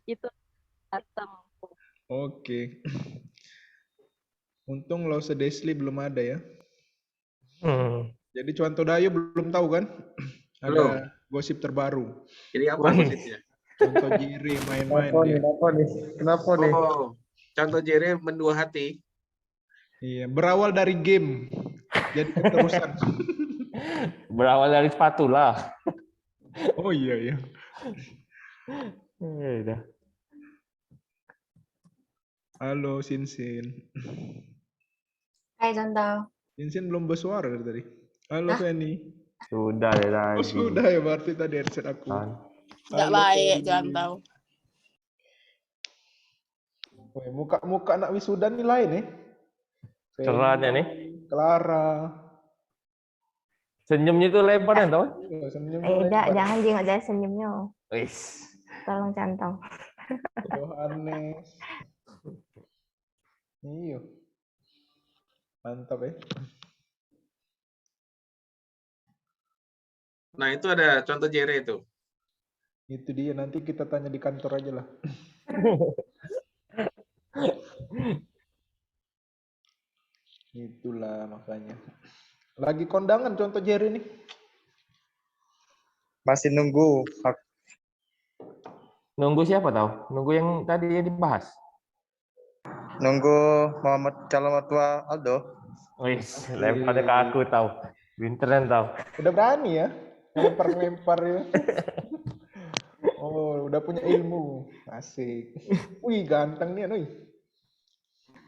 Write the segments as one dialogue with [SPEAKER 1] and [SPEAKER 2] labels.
[SPEAKER 1] itu datang.
[SPEAKER 2] Oke. Untung Lause Desli belum ada ya. Jadi Cuanto Dayo belum tahu kan?
[SPEAKER 3] Belum.
[SPEAKER 2] Ada gosip terbaru.
[SPEAKER 3] Jadi apa gosipnya?
[SPEAKER 2] Contoh Jiri main-main dia.
[SPEAKER 4] Kenapa nih?
[SPEAKER 3] Oh, contoh Jere mendua hati.
[SPEAKER 2] Iya, berawal dari game. Jadi keterusan.
[SPEAKER 5] Berawal dari spatula.
[SPEAKER 2] Oh iya ya.
[SPEAKER 5] Udah.
[SPEAKER 2] Halo Sinsin.
[SPEAKER 6] Hai Contoh.
[SPEAKER 2] Sinsin belum bersuara dari tadi. Halo Feni.
[SPEAKER 5] Sudah deh tadi.
[SPEAKER 2] Oh sudah ya berarti tadi headset aku.
[SPEAKER 1] Nggak
[SPEAKER 2] Halo,
[SPEAKER 1] baik,
[SPEAKER 2] Feni.
[SPEAKER 1] jangan tahu.
[SPEAKER 2] Woi, muka-muka anak wisuda nih lain nih.
[SPEAKER 5] Cerahnya nih.
[SPEAKER 2] Clara.
[SPEAKER 5] Senyumnya itu lebar ya tau?
[SPEAKER 6] Tidak, jangan jengok saya senyumnya.
[SPEAKER 5] Wis.
[SPEAKER 6] Tolong Contoh.
[SPEAKER 2] Yohanes. Iya. Mantap ya.
[SPEAKER 3] Nah, itu ada contoh Jere itu.
[SPEAKER 2] Itu dia, nanti kita tanya di kantor aja lah. Itulah makanya. Lagi kondangan contoh Jerry nih.
[SPEAKER 4] Masih nunggu.
[SPEAKER 5] Nunggu siapa tahu? Nunggu yang tadi yang dibahas.
[SPEAKER 4] Nunggu Muhammad calon mertua Aldo.
[SPEAKER 5] Wis, lemparnya ke aku tahu. Pinteran tahu.
[SPEAKER 2] Udah berani ya. Lempar-lempar ya. Oh, udah punya ilmu. Asik. Wih, ganteng nih, Anoy.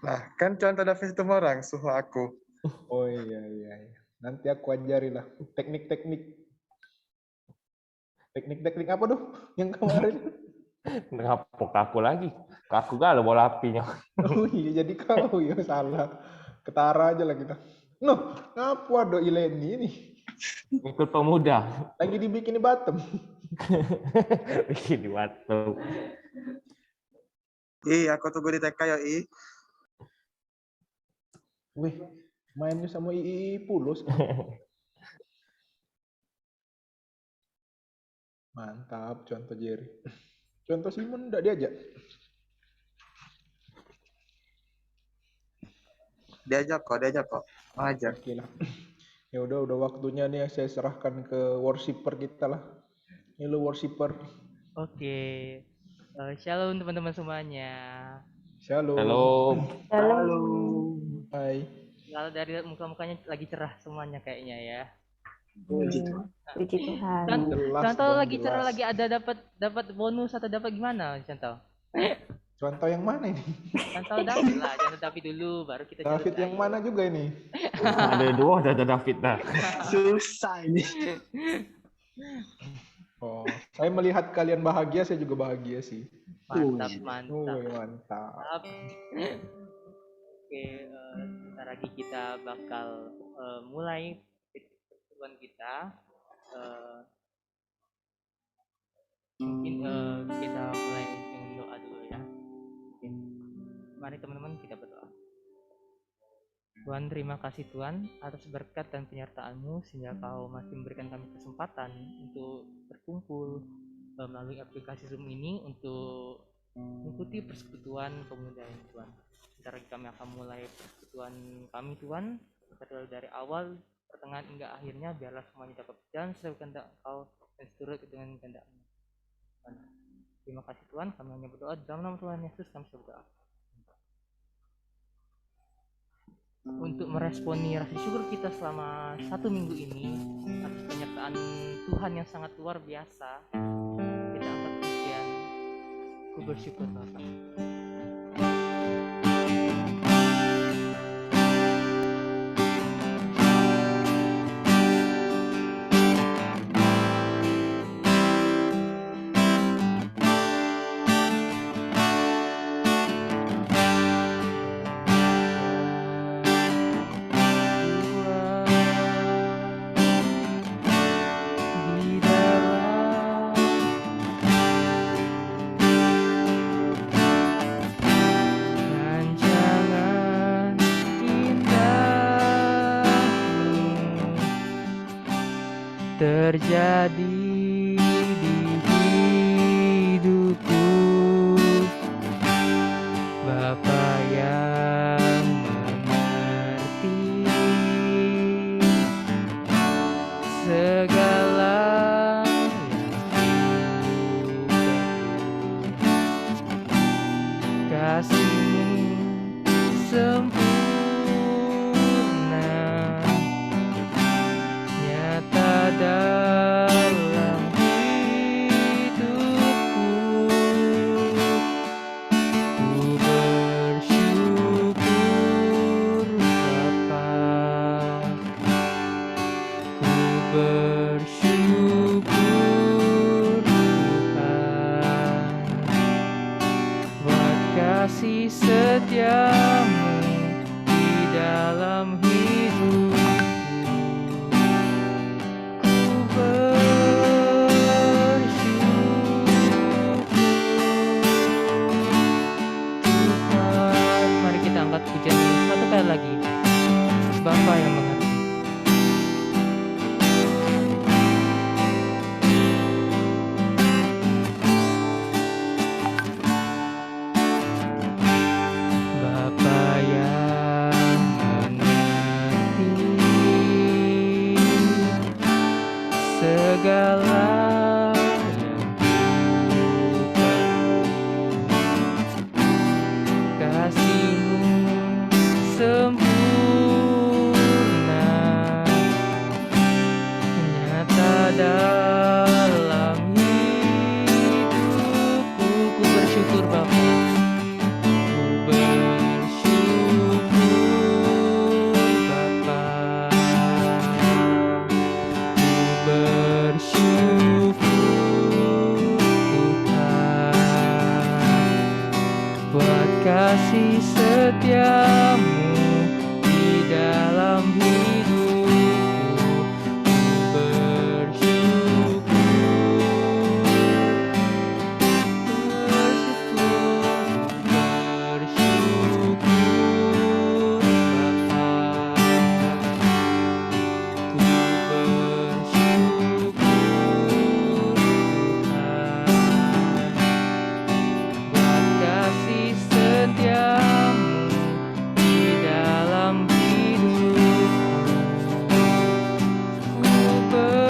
[SPEAKER 4] Nah, kan contoh David itu orang, suhu aku.
[SPEAKER 2] Oh iya. Nanti aku ajari lah. Teknik-teknik. Teknik-teknik apa tuh yang kemarin?
[SPEAKER 5] Ngapok aku lagi. Aku galau bola apinya.
[SPEAKER 2] Oh iya, jadi kau ya salah. Ketara aja lah kita. Noh, ngapa do Ileni ini?
[SPEAKER 5] Ikut pemuda.
[SPEAKER 2] Lagi dibikin di Batam.
[SPEAKER 5] Bikin di Batam.
[SPEAKER 4] Aku tunggu di TK ya,
[SPEAKER 2] Wih, mainnya sama II Pulos. Mantap, contoh Jerry. Contoh Simon enggak diajak?
[SPEAKER 4] Diajak kok. Ajak.
[SPEAKER 2] Oke lah. Ya udah waktunya nih saya serahkan ke worshiper kita lah. Halo worshiper.
[SPEAKER 7] Oke. Shalom teman-teman semuanya.
[SPEAKER 2] Shalom.
[SPEAKER 6] Halo.
[SPEAKER 2] Hai.
[SPEAKER 7] Kalau dari muka-mukanya lagi cerah semuanya kayaknya ya.
[SPEAKER 6] Puji Tuhan.
[SPEAKER 7] Contoh lagi cerah, lagi ada dapat bonus atau dapat gimana contoh?
[SPEAKER 2] Contoh yang mana ini?
[SPEAKER 7] Contoh David lah, contoh David dulu baru kita
[SPEAKER 2] David yang mana juga ini?
[SPEAKER 5] Ada dua, ada David dah.
[SPEAKER 4] Susah ini.
[SPEAKER 2] Oh, saya melihat kalian bahagia, saya juga bahagia sih.
[SPEAKER 7] Mantap.
[SPEAKER 2] Mantap.
[SPEAKER 7] Oke, sebentar lagi kita bakal mulai pertemuan kita. Mungkin kita mulai dengan doa dulu ya. Oke. Mari teman-teman kita berdoa. Tuhan, terima kasih Tuhan atas berkat dan penyertaan-Mu sehingga Kau masih memberikan kami kesempatan untuk berkumpul melalui aplikasi Zoom ini untuk mengikuti persekutuan pemuda ini Tuhan. Sebentar lagi kami akan mulai persekutuan kami Tuhan, dari awal, pertengahan hingga akhirnya, biarlah semuanya dapat berjalan sesuai kehendak Kau dan seturut dengan kehendak-Mu. Terima kasih Tuhan, kami hanya berdoa dalam nama Tuhan Yesus kami berdoa. Untuk meresponi rasa syukur kita selama 1 minggu ini atas penyertaan Tuhan yang sangat luar biasa, kita angkat pujian, ku bersyukur Bapa. Terjadi di hidupku. kasih-Mu sempurna, nyata dalam hidupku. Ku bersyukur Bapa, ku bersyukur Tuhan, buat kasih setiamu di dalam hidupku. Ku bersyukur Tuhan. Mari kita angkat pujian ini satu kali lagi. Bapa yang mengerti. Bapa yang mengerti segala yang ku perlu, kasih-Mu sempurna, nyata dalam hidupku. Ku bersyukur Bapa, ku bersyukur Bapa, ku bersyukur Tuhan, buat kasih setiamu di dalam hidupku. Ku bersyukur, bersyukur Bapa, ku bersyukur Tuhan, buat kasih setiamu di dalam hidupku. Ku bersyukur.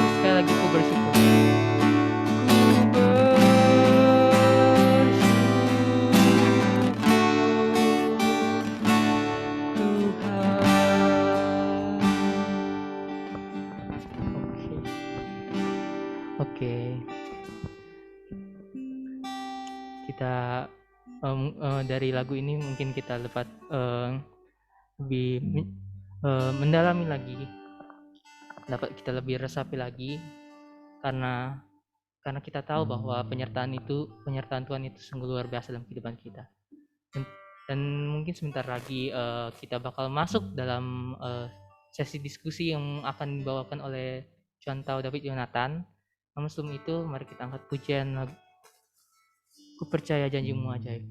[SPEAKER 7] Sekali lagi ku bersyukur. Ku bersyukur Tuhan. Oke. Kita dari lagu ini mungkin kita dapat lebih mendalami lagi, dapat kita lebih resapi lagi, karena kita tahu bahwa penyertaan Tuhan itu sungguh luar biasa dalam kehidupan kita. Dan mungkin sebentar lagi kita bakal masuk dalam sesi diskusi yang akan dibawakan oleh Contoh David Yonatan. Namun sebelum itu mari kita angkat pujian lagu Ku Percaya Janji-Mu Ajaib.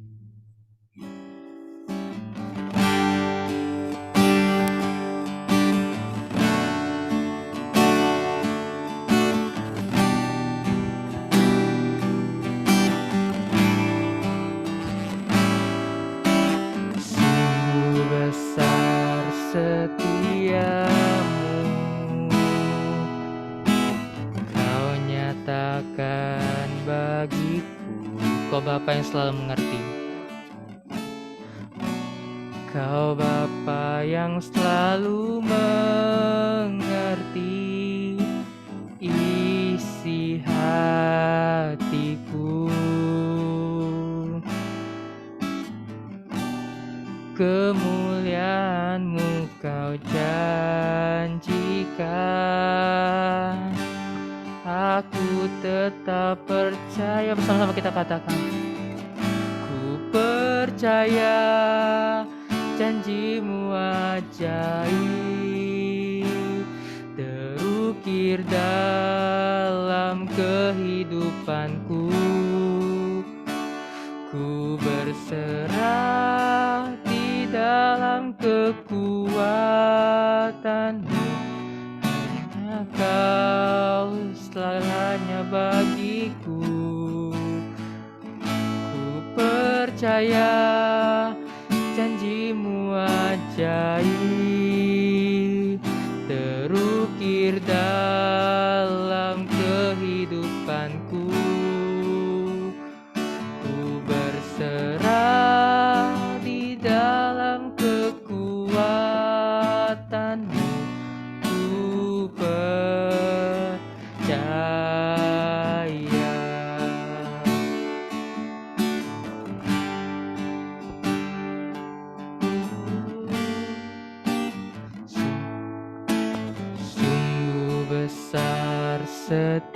[SPEAKER 7] Sungguh besar setiamu, Kau nyatakan bagiku. Kau Bapa yang selalu mengerti. Kau Bapa yang selalu mengerti isi hatiku. Kemuliaan-Mu Kau janjikan. Aku tetap percaya. Bersama-sama kita katakan, ku percaya janji-Mu ajaib, terukir dalam kehidupanku. Ku berserah di dalam kekuatan-Mu. Hanya Kau segalanya bagiku. Ku percaya janji janjimu ajaib terukir dalam kehidupanku. Ku berserah di dalam kekuatanmu. Ku percaya. Sungguh besar setiamu,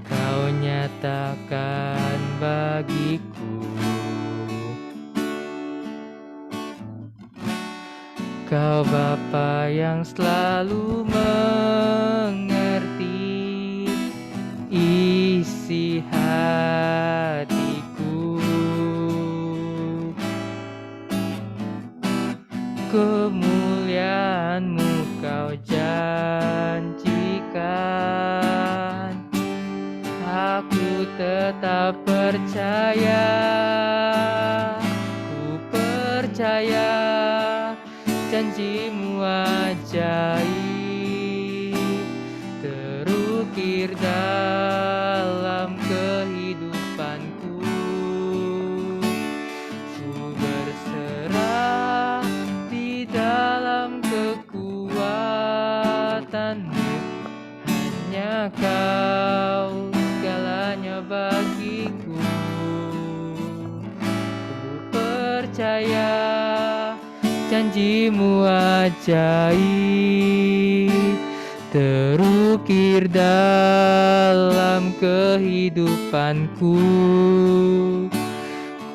[SPEAKER 7] Kau nyatakan bagiku. Kau Bapa yang selalu mengerti isi hatiku. Kemuliaan-Mu Kau janjikan, aku tetap percaya. Ku percaya janjimu ajaib terukir dalam kehidupanku. Ku berserah di dalam kekuatanmu. Hanya Kau segalanya bagiku. Ku percaya janjimu ajaib terukir dalam kehidupanku.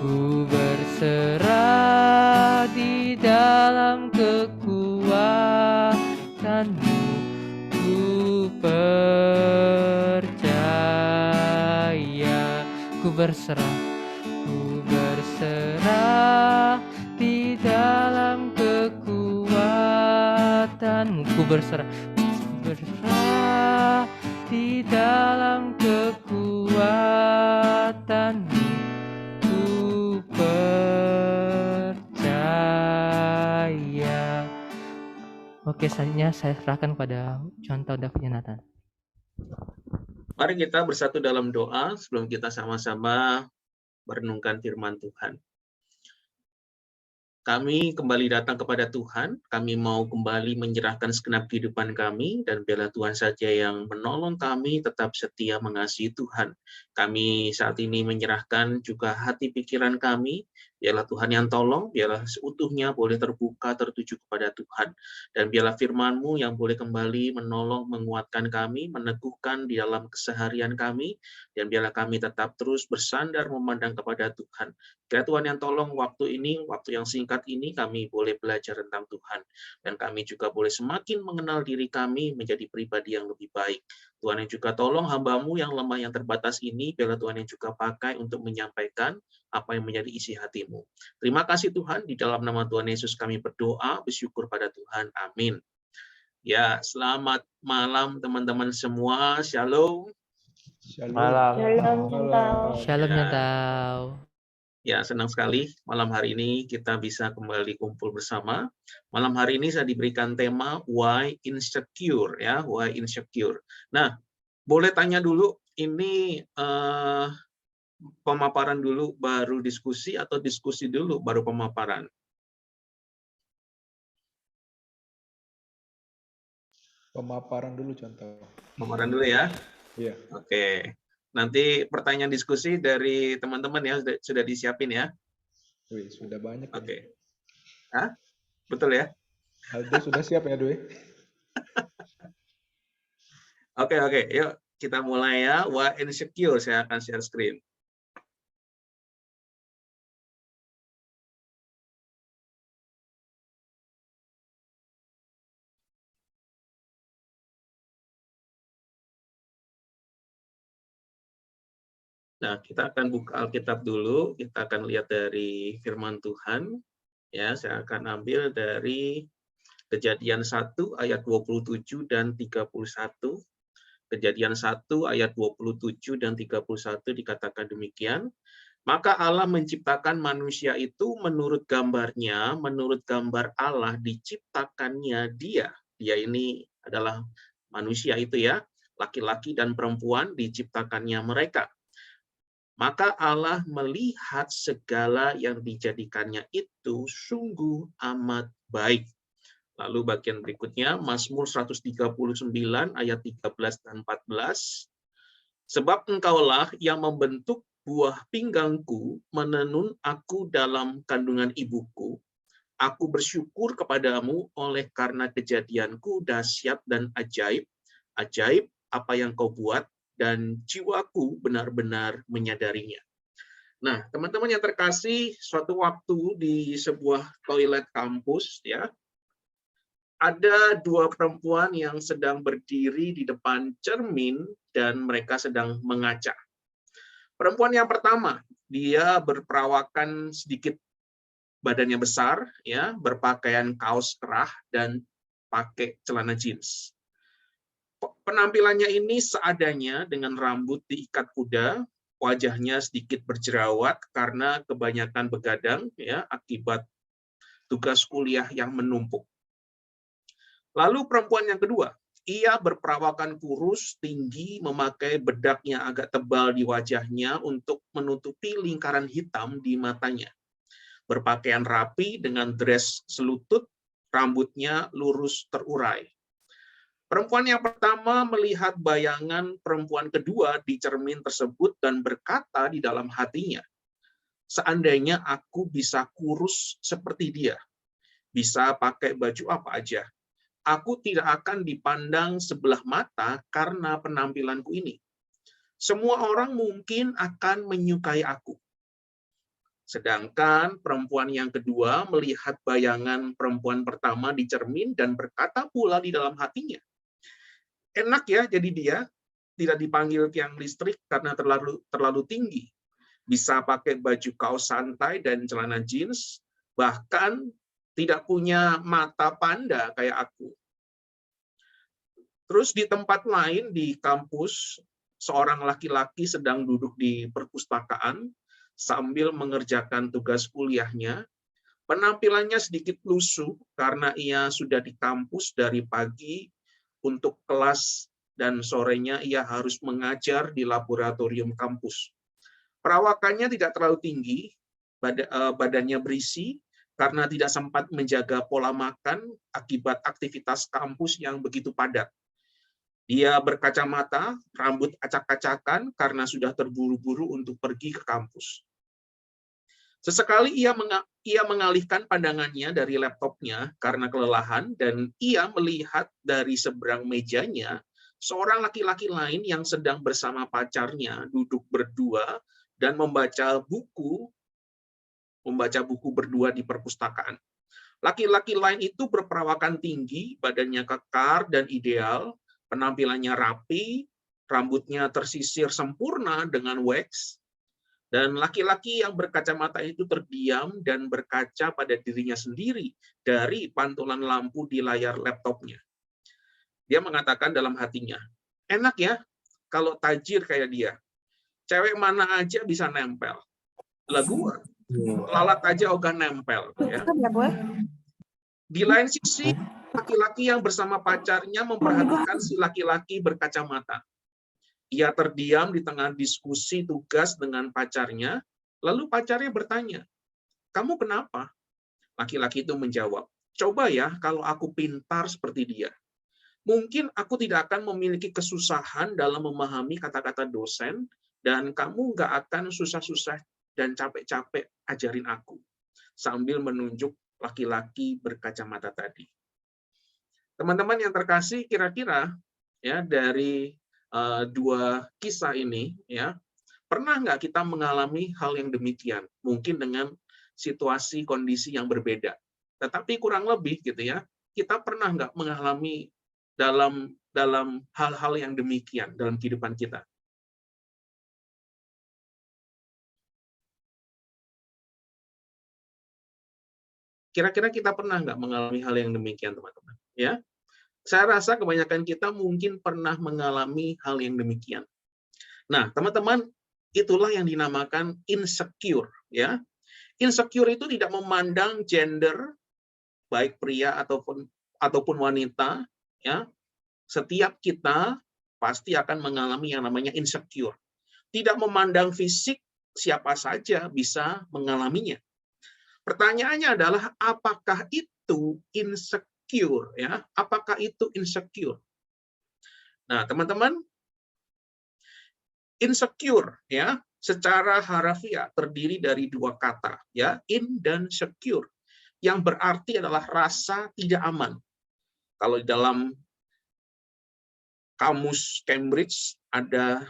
[SPEAKER 7] Ku berserah di dalam kekuatanmu. Ku percaya. Ku berserah. Ku berserah di dalam kekuatanmu. Ku berserah. Berserah di dalam kekuatanmu. Ku percaya. Oke, selanjutnya saya serahkan pada contoh David Yonatan.
[SPEAKER 3] Mari kita bersatu dalam doa sebelum kita sama-sama merenungkan firman Tuhan. Kami kembali datang kepada Tuhan, kami mau kembali menyerahkan segenap kehidupan kami, dan biarlah Tuhan saja yang menolong kami tetap setia mengasihi Tuhan. Kami saat ini menyerahkan juga hati pikiran kami, biarlah Tuhan yang tolong, biarlah seutuhnya boleh terbuka tertuju kepada Tuhan. Dan biarlah firman-Mu yang boleh kembali menolong, menguatkan kami, meneguhkan di dalam keseharian kami, dan biarlah kami tetap terus bersandar memandang kepada Tuhan. Biarlah Tuhan yang tolong waktu ini, waktu yang singkat ini kami boleh belajar tentang Tuhan. Dan kami juga boleh semakin mengenal diri kami menjadi pribadi yang lebih baik. Tuhan yang juga tolong hamba-Mu yang lemah, yang terbatas ini, biarlah Tuhan yang juga pakai untuk menyampaikan apa yang menjadi isi hati-Mu. Terima kasih Tuhan, di dalam nama Tuhan Yesus kami berdoa, bersyukur pada Tuhan. Amin. Ya, selamat malam teman-teman semua. Shalom.
[SPEAKER 2] Shalom.
[SPEAKER 5] Malam.
[SPEAKER 6] Shalom, Cantau.
[SPEAKER 7] Shalom
[SPEAKER 3] Ya.
[SPEAKER 7] Nyantau.
[SPEAKER 3] Ya, senang sekali malam hari ini kita bisa kembali kumpul bersama. Malam hari ini saya diberikan tema Why Insecure, ya, Why Insecure. Nah, boleh tanya dulu, ini pemaparan dulu baru diskusi atau diskusi dulu baru pemaparan?
[SPEAKER 2] Pemaparan dulu contoh.
[SPEAKER 3] Pemaparan dulu ya.
[SPEAKER 2] Iya.
[SPEAKER 3] Oke. Nanti pertanyaan diskusi dari teman-teman ya sudah disiapin ya.
[SPEAKER 2] Wih, sudah banyak.
[SPEAKER 3] Oke. Hah? Betul ya?
[SPEAKER 2] Aldo sudah siap ya, Dwi?
[SPEAKER 3] Oke. Yuk kita mulai ya. Why Insecure, saya akan share screen. Nah, kita akan buka Alkitab dulu. Kita akan lihat dari firman Tuhan. Ya, saya akan ambil dari Kejadian 1 ayat 27 dan 31. Kejadian 1 ayat 27 dan 31 dikatakan demikian. Maka Allah menciptakan manusia itu menurut gambarnya, menurut gambar Allah diciptakannya dia. Dia ini adalah manusia itu ya, laki-laki dan perempuan diciptakannya mereka. Maka Allah melihat segala yang dijadikannya itu sungguh amat baik. Lalu bagian berikutnya, Mazmur 139 ayat 13 dan 14. Sebab engkaulah yang membentuk buah pinggangku, menenun aku dalam kandungan ibuku. Aku bersyukur kepadamu oleh karena kejadianku dahsyat dan ajaib. Ajaib apa yang kau buat, dan jiwaku benar-benar menyadarinya. Nah, teman-teman yang terkasih, suatu waktu di sebuah toilet kampus, ya, ada dua perempuan yang sedang berdiri di depan cermin dan mereka sedang mengaca. Perempuan yang pertama, dia berperawakan sedikit badannya besar, ya, berpakaian kaos kerah dan pakai celana jeans. Penampilannya ini seadanya dengan rambut diikat kuda, wajahnya sedikit berjerawat karena kebanyakan begadang, ya, akibat tugas kuliah yang menumpuk. Lalu perempuan yang kedua, ia berperawakan kurus, tinggi, memakai bedak yang agak tebal di wajahnya untuk menutupi lingkaran hitam di matanya. Berpakaian rapi dengan dress selutut, rambutnya lurus terurai. Perempuan yang pertama melihat bayangan perempuan kedua di cermin tersebut dan berkata di dalam hatinya, seandainya aku bisa kurus seperti dia, bisa pakai baju apa aja, aku tidak akan dipandang sebelah mata karena penampilanku ini. Semua orang mungkin akan menyukai aku. Sedangkan perempuan yang kedua melihat bayangan perempuan pertama di cermin dan berkata pula di dalam hatinya, enak ya jadi dia, tidak dipanggil tiang listrik karena terlalu tinggi. Bisa pakai baju kaos santai dan celana jeans, bahkan tidak punya mata panda kayak aku. Terus di tempat lain di kampus, seorang laki-laki sedang duduk di perpustakaan sambil mengerjakan tugas kuliahnya. Penampilannya sedikit lusuh karena ia sudah di kampus dari pagi untuk kelas dan sorenya ia harus mengajar di laboratorium kampus. Perawakannya tidak terlalu tinggi, badannya berisi, karena tidak sempat menjaga pola makan akibat aktivitas kampus yang begitu padat. Dia berkacamata, rambut acak-acakan karena sudah terburu-buru untuk pergi ke kampus. Sesekali ia mengalihkan pandangannya dari laptopnya karena kelelahan dan ia melihat dari seberang mejanya seorang laki-laki lain yang sedang bersama pacarnya duduk berdua dan membaca buku berdua di perpustakaan. Laki-laki lain itu berperawakan tinggi, badannya kekar dan ideal, penampilannya rapi, rambutnya tersisir sempurna dengan wax, dan laki-laki yang berkacamata itu terdiam dan berkaca pada dirinya sendiri dari pantulan lampu di layar laptopnya. Dia mengatakan dalam hatinya, enak ya kalau tajir kayak dia. Cewek mana aja bisa nempel. Lah gua, lalat aja ogah nempel. Ya. Di lain sisi, laki-laki yang bersama pacarnya memperhatikan si laki-laki berkacamata. Ia terdiam di tengah diskusi tugas dengan pacarnya, lalu pacarnya bertanya, kamu kenapa? Laki-laki itu menjawab, coba ya kalau aku pintar seperti dia. Mungkin aku tidak akan memiliki kesusahan dalam memahami kata-kata dosen, dan kamu nggak akan susah-susah dan capek-capek ajarin aku. Sambil menunjuk laki-laki berkacamata tadi. Teman-teman yang terkasih, kira-kira ya dari dua kisah ini, ya pernah nggak kita mengalami hal yang demikian? Mungkin dengan situasi kondisi yang berbeda, tetapi kurang lebih gitu ya. Kita pernah nggak mengalami dalam hal-hal yang demikian dalam kehidupan kita? Kira-kira kita pernah nggak mengalami hal yang demikian, teman-teman? Ya, saya rasa kebanyakan kita mungkin pernah mengalami hal yang demikian. Nah, teman-teman, itulah yang dinamakan insecure, ya. Insecure itu tidak memandang gender, baik pria ataupun wanita, ya. Setiap kita pasti akan mengalami yang namanya insecure. Tidak memandang fisik, siapa saja bisa mengalaminya. Pertanyaannya adalah apakah itu insecure, ya? Apakah itu insecure? Nah, teman-teman, insecure, ya, secara harafiah terdiri dari dua kata, ya, in dan secure, yang berarti adalah rasa tidak aman. Kalau di dalam kamus Cambridge ada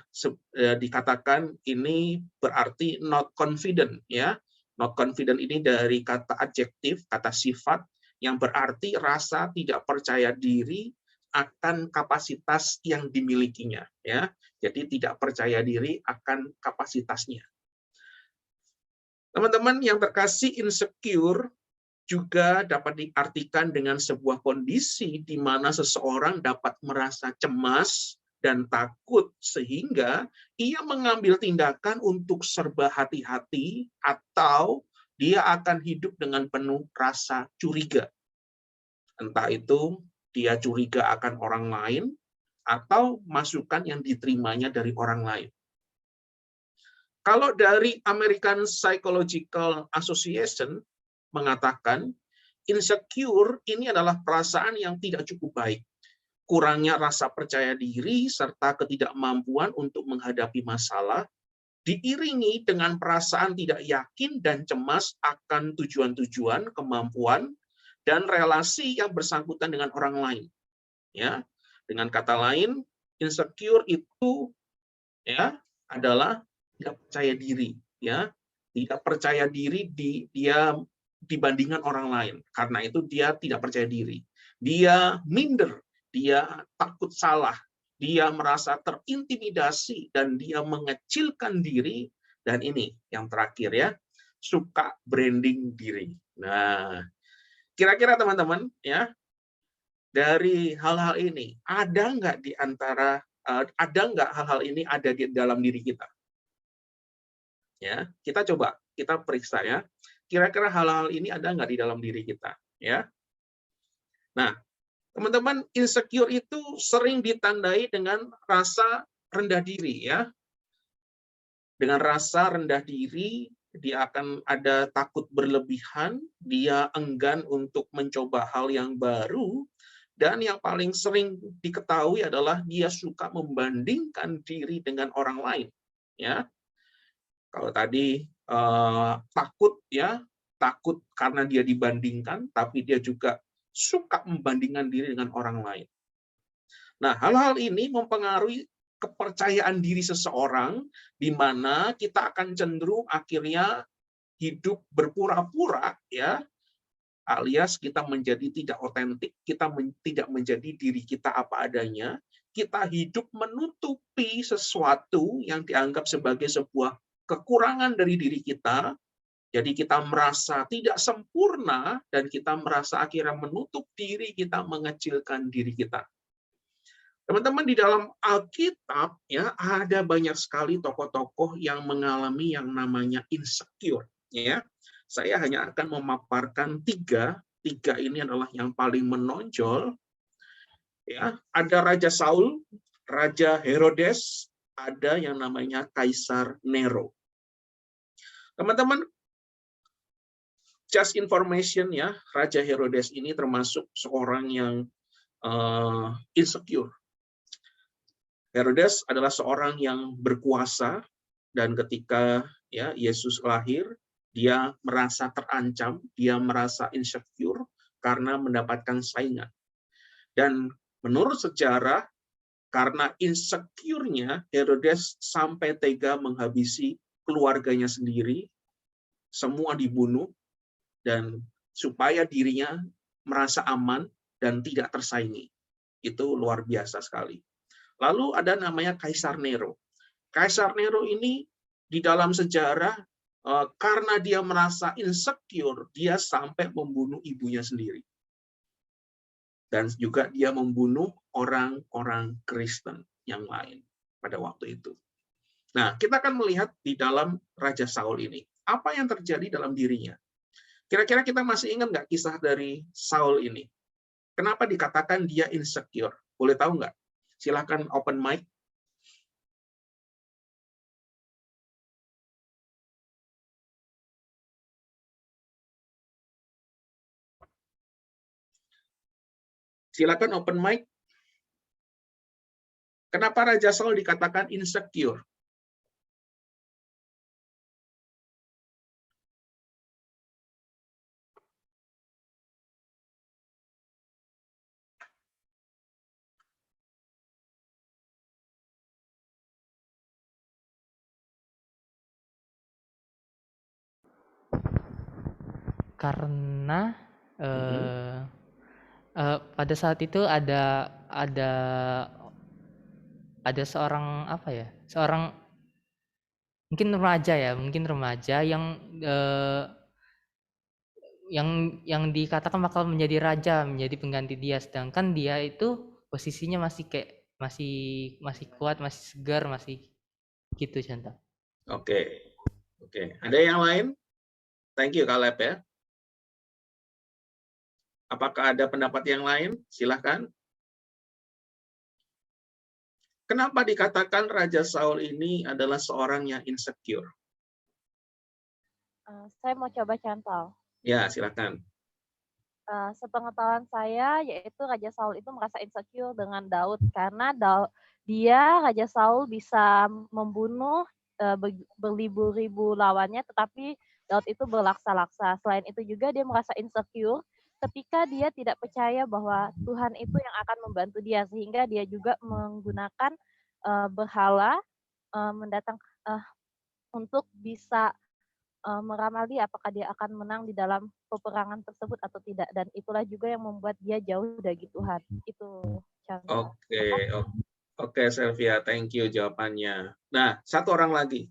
[SPEAKER 3] dikatakan ini berarti not confident, ya. Not confident ini dari kata adjektif, kata sifat yang berarti rasa tidak percaya diri akan kapasitas yang dimilikinya, ya. Jadi tidak percaya diri akan kapasitasnya. Teman-teman yang terkasih, insecure juga dapat diartikan dengan sebuah kondisi di mana seseorang dapat merasa cemas dan takut sehingga ia mengambil tindakan untuk serba hati-hati atau dia akan hidup dengan penuh rasa curiga. Entah itu dia curiga akan orang lain atau masukan yang diterimanya dari orang lain. Kalau dari American Psychological Association mengatakan insecure ini adalah perasaan yang tidak cukup baik, kurangnya rasa percaya diri serta ketidakmampuan untuk menghadapi masalah, diiringi dengan perasaan tidak yakin dan cemas akan tujuan-tujuan, kemampuan, dan relasi yang bersangkutan dengan orang lain. Ya, dengan kata lain, insecure itu ya adalah tidak percaya diri, ya, tidak percaya diri dia dibandingkan orang lain. Karena itu dia tidak percaya diri. Dia minder, dia takut salah, dia merasa terintimidasi dan dia mengecilkan diri, dan ini yang terakhir ya, suka branding diri. Nah, kira-kira teman-teman ya, dari hal-hal ini ada nggak di antara ada nggak hal-hal ini ada di dalam diri kita? Ya, kita coba kita periksa ya. Kira-kira hal-hal ini ada nggak di dalam diri kita? Ya. Nah, teman-teman, insecure itu sering ditandai dengan rasa rendah diri ya. Dengan rasa rendah diri, dia akan ada takut berlebihan, dia enggan untuk mencoba hal yang baru, dan yang paling sering diketahui adalah dia suka membandingkan diri dengan orang lain. Ya. Kalau tadi takut ya, takut karena dia dibandingkan, tapi dia juga suka membandingkan diri dengan orang lain. Nah, hal-hal ini mempengaruhi kepercayaan diri seseorang, di mana kita akan cenderung akhirnya hidup berpura-pura, ya, alias kita menjadi tidak otentik, kita tidak menjadi diri kita apa adanya, kita hidup menutupi sesuatu yang dianggap sebagai sebuah kekurangan dari diri kita, jadi kita merasa tidak sempurna dan kita merasa akhirnya menutup diri, kita mengecilkan diri kita. Teman-teman, di dalam Alkitab ya ada banyak sekali tokoh-tokoh yang mengalami yang namanya insecure. Ya, saya hanya akan memaparkan tiga ini adalah yang paling menonjol. Ya, ada Raja Saul, Raja Herodes, ada yang namanya Kaisar Nero. Teman-teman, just information ya, Raja Herodes ini termasuk seorang yang insecure. Herodes adalah seorang yang berkuasa dan ketika ya Yesus lahir, dia merasa terancam, dia merasa insecure karena mendapatkan saingan. Dan menurut sejarah, karena insecure-nya, Herodes sampai tega menghabisi keluarganya sendiri, semua dibunuh, dan supaya dirinya merasa aman dan tidak tersaingi. Itu luar biasa sekali. Lalu ada namanya Kaisar Nero. Kaisar Nero ini di dalam sejarah, karena dia merasa insecure, dia sampai membunuh ibunya sendiri. Dan juga dia membunuh orang-orang Kristen yang lain pada waktu itu. Nah, kita akan melihat di dalam Raja Saul ini, apa yang terjadi dalam dirinya. Kira-kira kita masih ingat nggak kisah dari Saul ini? Kenapa dikatakan dia insecure? Boleh tahu nggak? Silahkan open mic. Silakan open mic. Kenapa Raja Saul dikatakan insecure?
[SPEAKER 7] Karena pada saat itu ada seorang apa ya, seorang mungkin remaja yang dikatakan bakal menjadi raja, menjadi pengganti dia, sedangkan dia itu posisinya masih kayak masih kuat, masih segar, masih gitu contoh.
[SPEAKER 3] Oke. Ada yang lain? Thank you Caleb ya. Apakah ada pendapat yang lain? Silahkan. Kenapa dikatakan Raja Saul ini adalah seorang yang insecure?
[SPEAKER 1] Saya mau coba contoh.
[SPEAKER 3] Ya, silakan.
[SPEAKER 1] Sepengetahuan saya, yaitu Raja Saul itu merasa insecure dengan Daud karena dia Raja Saul bisa membunuh berlibu-ribu lawannya, tetapi Daud itu berlaksa-laksa. Selain itu juga dia merasa insecure ketika dia tidak percaya bahwa Tuhan itu yang akan membantu dia, sehingga dia juga menggunakan berhala untuk bisa meramal dia apakah dia akan menang di dalam peperangan tersebut atau tidak, dan itulah juga yang membuat dia jauh dari Tuhan. Itu contoh.
[SPEAKER 3] Oke, Sylvia, thank you jawabannya. Nah, satu orang lagi.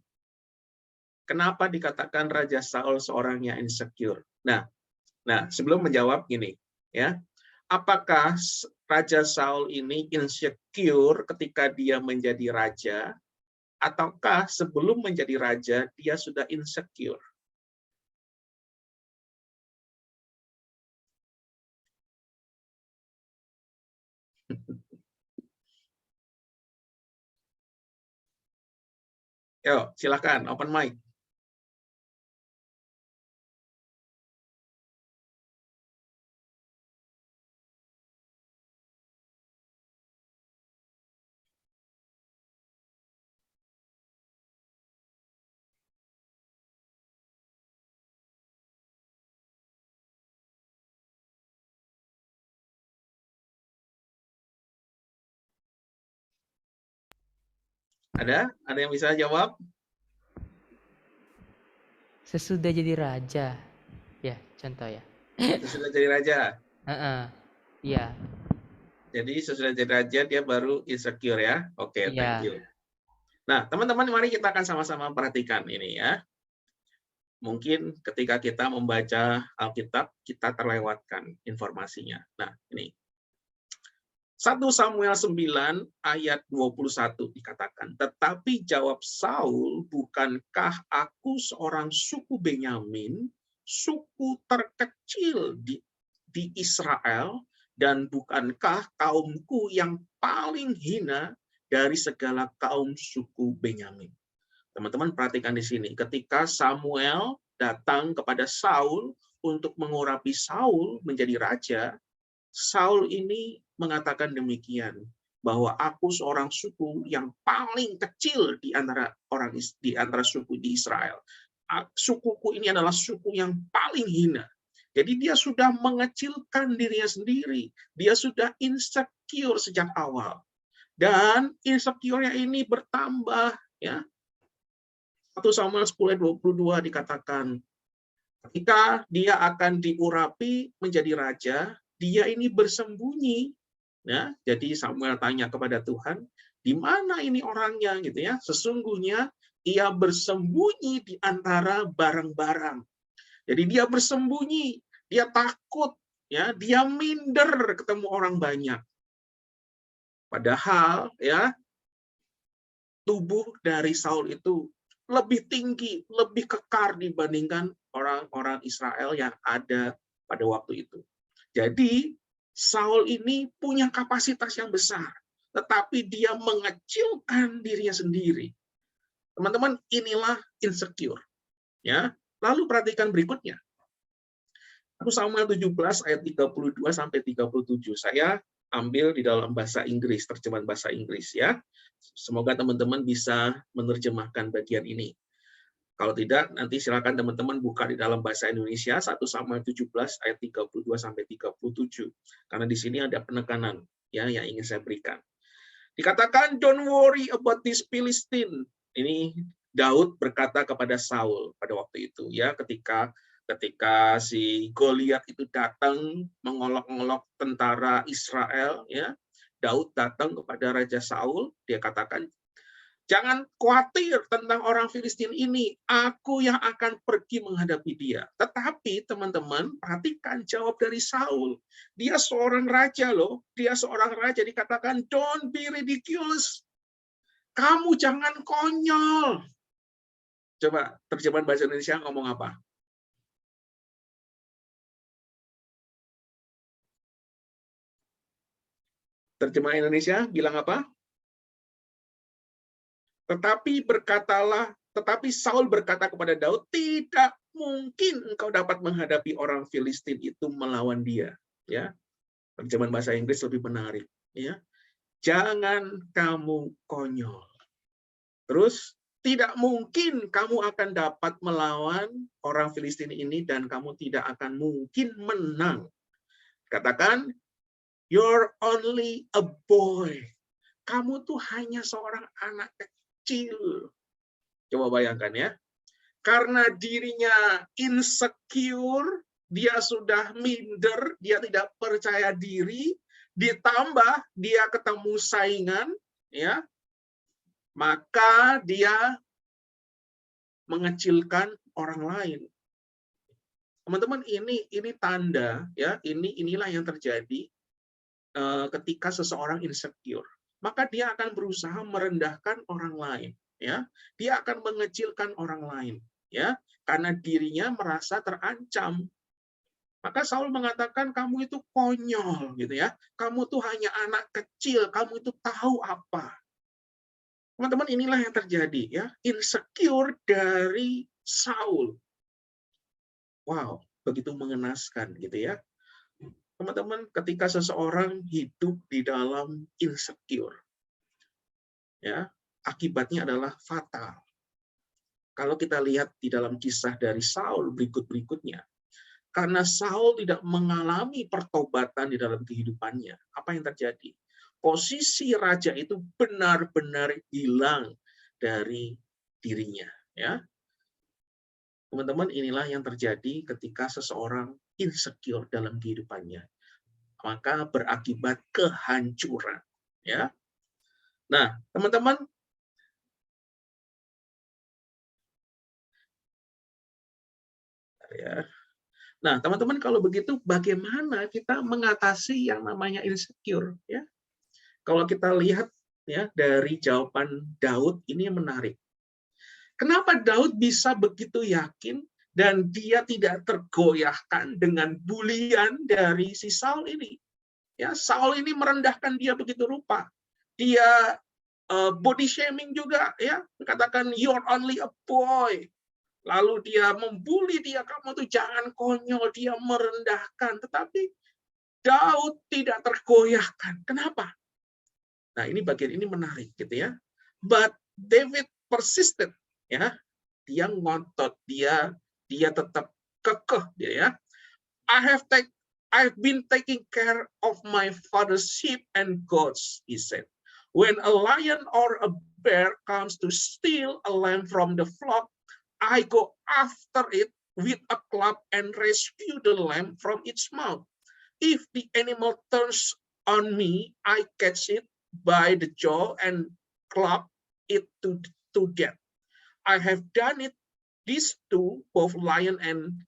[SPEAKER 3] Kenapa dikatakan Raja Saul seorang yang insecure? Nah, sebelum menjawab gini, ya. Apakah Raja Saul ini insecure ketika dia menjadi raja, ataukah sebelum menjadi raja dia sudah insecure? Yo, silakan open mic. Ada yang bisa jawab?
[SPEAKER 7] Sesudah jadi raja, ya contoh ya.
[SPEAKER 3] Sesudah jadi raja.
[SPEAKER 7] Iya.
[SPEAKER 3] Jadi sesudah jadi raja dia baru insecure ya. Oke, thank you. Nah, teman-teman, mari kita akan sama-sama perhatikan ini ya. Mungkin ketika kita membaca Alkitab, kita terlewatkan informasinya. Nah, ini. 1 Samuel 9 ayat 21 dikatakan, tetapi jawab Saul, bukankah aku seorang suku Benyamin, suku terkecil di Israel, dan bukankah kaumku yang paling hina dari segala kaum suku Benyamin? Teman-teman perhatikan di sini, ketika Samuel datang kepada Saul untuk mengurapi Saul menjadi raja, Saul ini mengatakan demikian, bahwa aku seorang suku yang paling kecil di antara suku di Israel. Sukuku ini adalah suku yang paling hina. Jadi dia sudah mengecilkan dirinya sendiri. Dia sudah insecure sejak awal. Dan insecure-nya ini bertambah. Ya. 1 Samuel 10:22 dikatakan, ketika dia akan diurapi menjadi raja, dia ini bersembunyi. Ya, jadi Samuel tanya kepada Tuhan, di mana ini orangnya gitu ya? Sesungguhnya ia bersembunyi di antara barang-barang. Jadi dia bersembunyi, dia takut, ya, dia minder ketemu orang banyak. Padahal ya tubuh dari Saul itu lebih tinggi, lebih kekar dibandingkan orang-orang Israel yang ada pada waktu itu. Jadi Saul ini punya kapasitas yang besar, tetapi dia mengecilkan dirinya sendiri. Teman-teman, inilah insecure. Ya. Lalu perhatikan berikutnya. 1 Samuel 17 ayat 32 sampai 37. Saya ambil di dalam bahasa Inggris, terjemahan bahasa Inggris ya. Semoga teman-teman bisa menerjemahkan bagian ini. Kalau tidak, nanti silakan teman-teman buka di dalam bahasa Indonesia 1 Samuel 17 ayat 32 sampai 37. Karena di sini ada penekanan ya yang ingin saya berikan. Dikatakan, "Don't worry about this Philistine." Ini Daud berkata kepada Saul pada waktu itu ya, ketika si Goliat itu datang mengolok-olok tentara Israel ya. Daud datang kepada Raja Saul, dia katakan, "Jangan khawatir tentang orang Filistin ini, aku yang akan pergi menghadapi dia." Tetapi teman-teman, perhatikan jawab dari Saul. Dia seorang raja loh, dia seorang raja, dikatakan, "Don't be ridiculous." Kamu jangan konyol. Coba terjemahan bahasa Indonesia ngomong apa? Terjemahan Indonesia bilang apa? Tetapi Saul berkata kepada Daud, "Tidak mungkin engkau dapat menghadapi orang Filistin itu melawan dia." Ya, terjemahan bahasa Inggris lebih menarik. Ya, jangan kamu konyol. Terus, tidak mungkin kamu akan dapat melawan orang Filistin ini dan kamu tidak akan mungkin menang. Katakan, "You're only a boy." Kamu tuh hanya seorang anak kecil. Coba bayangkan ya. Karena dirinya insecure, dia sudah minder, dia tidak percaya diri, ditambah dia ketemu saingan, ya, maka dia mengecilkan orang lain. Teman-teman, ini tanda ya, inilah yang terjadi ketika seseorang insecure. Maka dia akan berusaha merendahkan orang lain, ya. Dia akan mengecilkan orang lain, ya, karena dirinya merasa terancam. Maka Saul mengatakan, "Kamu itu konyol," gitu ya. "Kamu tuh hanya anak kecil, kamu itu tahu apa?" Teman-teman, inilah yang terjadi ya, insecure dari Saul. Wow, begitu mengenaskan gitu ya. Teman-teman, ketika seseorang hidup di dalam insecure, ya, akibatnya adalah fatal. Kalau kita lihat di dalam kisah dari Saul berikut-berikutnya, karena Saul tidak mengalami pertobatan di dalam kehidupannya, apa yang terjadi? Posisi raja itu benar-benar hilang dari dirinya. Ya, teman-teman, inilah yang terjadi ketika seseorang insecure dalam kehidupannya, maka berakibat kehancuran. Ya, nah teman-teman, ya. Nah, teman-teman, kalau begitu bagaimana kita mengatasi yang namanya insecure? Ya, kalau kita lihat ya dari jawaban Daud, ini menarik. Kenapa Daud bisa begitu yakin dan dia tidak tergoyahkan dengan bulian dari si Saul ini? Ya, Saul ini merendahkan dia begitu rupa. Dia body shaming juga, ya, katakan "You're only a boy." Lalu dia membuli dia, "Kamu tuh jangan konyol," dia merendahkan. Tetapi Daud tidak tergoyahkan. Kenapa? Nah, ini bagian ini menarik gitu ya. But David persisted, ya. Dia ngotot, dia tetap kekeh dia ya. I've been taking care of my father's sheep and goats," he said. "When a lion or a bear comes to steal a lamb from the flock, I go after it with a club and rescue the lamb from its mouth. If the animal turns on me, I catch it by the jaw and club it to death. I have done it these two, both lion and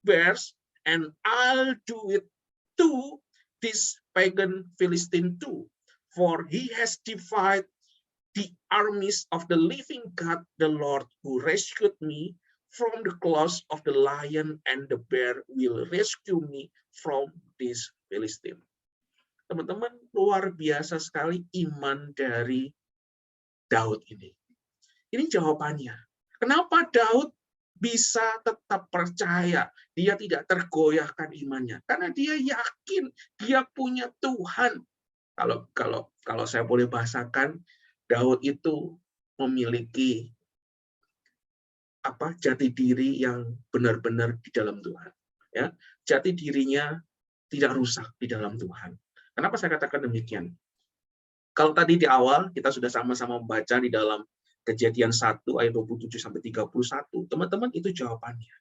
[SPEAKER 3] bears, and I'll do it to this pagan Philistine too, for he has defied the armies of the living God, the Lord who rescued me from the claws of the lion and the bear will rescue me from this Philistine. Teman-teman, luar biasa sekali iman dari Daud ini. Ini jawabannya. Kenapa Daud bisa tetap percaya, dia tidak tergoyahkan imannya? Karena dia yakin dia punya Tuhan. Kalau saya boleh bahasakan, Daud itu memiliki jati diri yang benar-benar di dalam Tuhan. Ya, jati dirinya tidak rusak di dalam Tuhan. Kenapa saya katakan demikian? Kalau tadi di awal kita sudah sama-sama membaca di dalam Kejadian 1 ayat 27 sampai 31, teman-teman, itu jawabannya.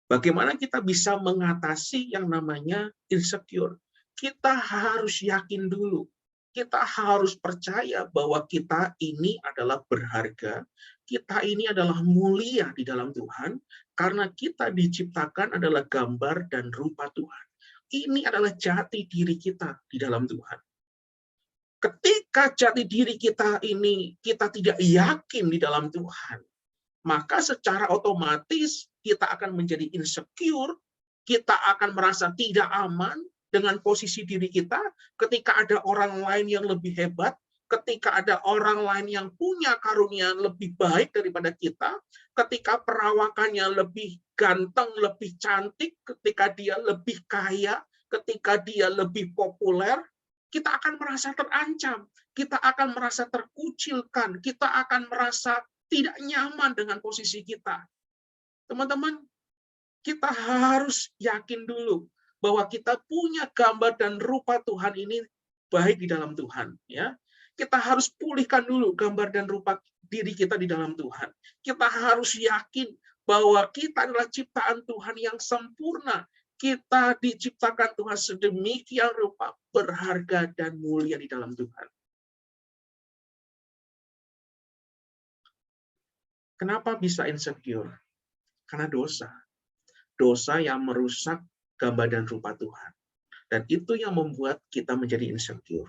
[SPEAKER 3] Bagaimana kita bisa mengatasi yang namanya insecure? Kita harus yakin dulu. Kita harus percaya bahwa kita ini adalah berharga, kita ini adalah mulia di dalam Tuhan, karena kita diciptakan adalah gambar dan rupa Tuhan. Ini adalah jati diri kita di dalam Tuhan. Ketika jati diri kita ini kita tidak yakin di dalam Tuhan, maka secara otomatis kita akan menjadi insecure, kita akan merasa tidak aman dengan posisi diri kita ketika ada orang lain yang lebih hebat, ketika ada orang lain yang punya karunia lebih baik daripada kita, ketika perawakannya lebih ganteng, lebih cantik, ketika dia lebih kaya, ketika dia lebih populer, kita akan merasa terancam, kita akan merasa terkucilkan, kita akan merasa tidak nyaman dengan posisi kita. Teman-teman, kita harus yakin dulu bahwa kita punya gambar dan rupa Tuhan ini baik di dalam Tuhan. Ya, kita harus pulihkan dulu gambar dan rupa diri kita di dalam Tuhan. Kita harus yakin bahwa kita adalah ciptaan Tuhan yang sempurna. Kita diciptakan Tuhan sedemikian rupa, berharga dan mulia di dalam Tuhan. Kenapa bisa insecure? Karena dosa. Dosa yang merusak gambar dan rupa Tuhan. Dan itu yang membuat kita menjadi insecure.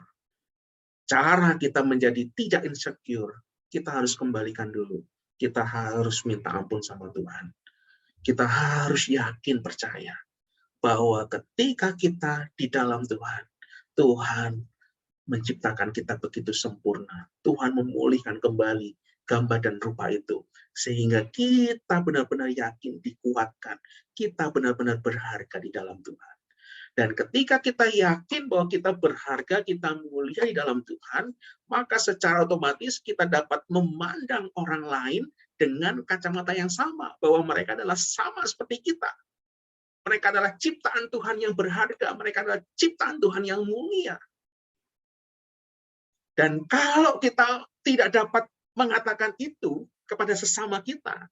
[SPEAKER 3] Cara kita menjadi tidak insecure, kita harus kembalikan dulu. Kita harus minta ampun sama Tuhan. Kita harus yakin, percaya bahwa ketika kita di dalam Tuhan, Tuhan menciptakan kita begitu sempurna. Tuhan memulihkan kembali gambar dan rupa itu. Sehingga kita benar-benar yakin, dikuatkan. Kita benar-benar berharga di dalam Tuhan. Dan ketika kita yakin bahwa kita berharga, kita mulia di dalam Tuhan, maka secara otomatis kita dapat memandang orang lain dengan kacamata yang sama. Bahwa mereka adalah sama seperti kita. Mereka adalah ciptaan Tuhan yang berharga. Mereka adalah ciptaan Tuhan yang mulia. Dan kalau kita tidak dapat mengatakan itu kepada sesama kita,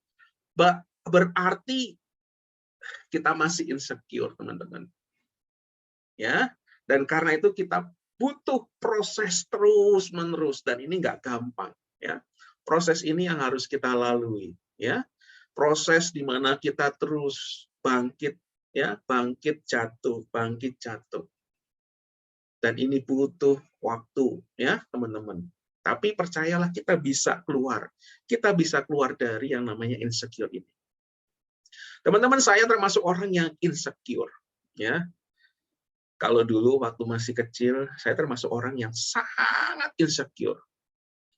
[SPEAKER 3] berarti kita masih insecure, teman-teman. Ya, dan karena itu kita butuh proses terus-menerus, dan ini nggak gampang. Ya, proses ini yang harus kita lalui. Ya, proses di mana kita terus bangkit. Ya, bangkit jatuh. Dan ini butuh waktu, ya teman-teman. Tapi percayalah, kita bisa keluar. Kita bisa keluar dari yang namanya insecure ini. Teman-teman, saya termasuk orang yang insecure. Ya, kalau dulu waktu masih kecil, saya termasuk orang yang sangat insecure.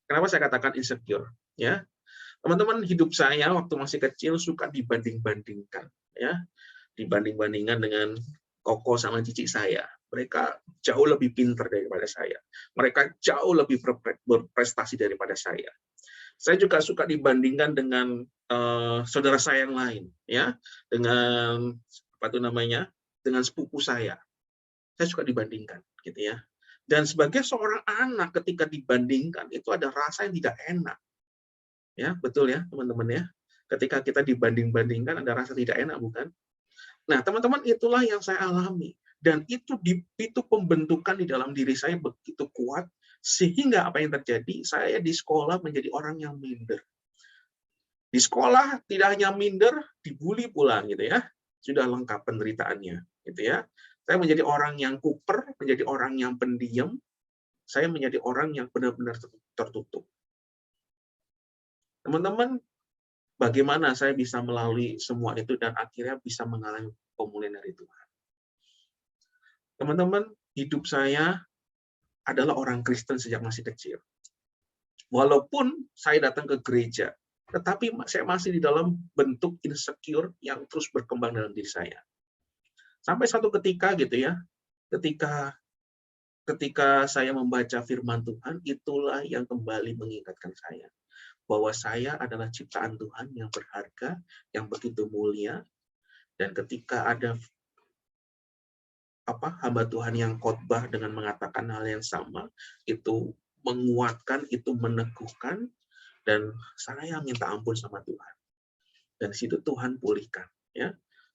[SPEAKER 3] Kenapa saya katakan insecure? Ya, teman-teman, hidup saya waktu masih kecil suka dibanding-bandingkan. Ya, dibanding-bandingkan dengan koko sama cici saya. Mereka jauh lebih pintar daripada saya. Mereka jauh lebih berprestasi daripada saya. Saya juga suka dibandingkan dengan saudara saya yang lain, ya, dengan dengan sepupu saya. Saya suka dibandingkan, gitu ya. Dan sebagai seorang anak, ketika dibandingkan itu ada rasa yang tidak enak, ya, betul ya, teman-teman ya. Ketika kita dibanding-bandingkan ada rasa tidak enak, bukan? Nah, teman-teman, itulah yang saya alami. Dan itu pembentukan di dalam diri saya begitu kuat, sehingga apa yang terjadi, saya di sekolah menjadi orang yang minder. Di sekolah tidak hanya minder, dibully pula, gitu ya. Sudah lengkap penderitaannya, gitu ya. Saya menjadi orang yang kuper, menjadi orang yang pendiam, saya menjadi orang yang benar-benar tertutup. Teman-teman, bagaimana saya bisa melalui semua itu dan akhirnya bisa mengalami pemulihan dari Tuhan? Teman-teman, hidup saya adalah orang Kristen sejak masih kecil. Walaupun saya datang ke gereja, tetapi saya masih di dalam bentuk insecure yang terus berkembang dalam diri saya. Sampai satu ketika gitu ya, ketika saya membaca firman Tuhan, itulah yang kembali mengingatkan saya bahwa saya adalah ciptaan Tuhan yang berharga, yang begitu mulia, dan ketika ada hamba Tuhan yang khotbah dengan mengatakan hal yang sama, itu menguatkan, itu meneguhkan, dan saya minta ampun sama Tuhan. Dan situ Tuhan pulihkan, ya.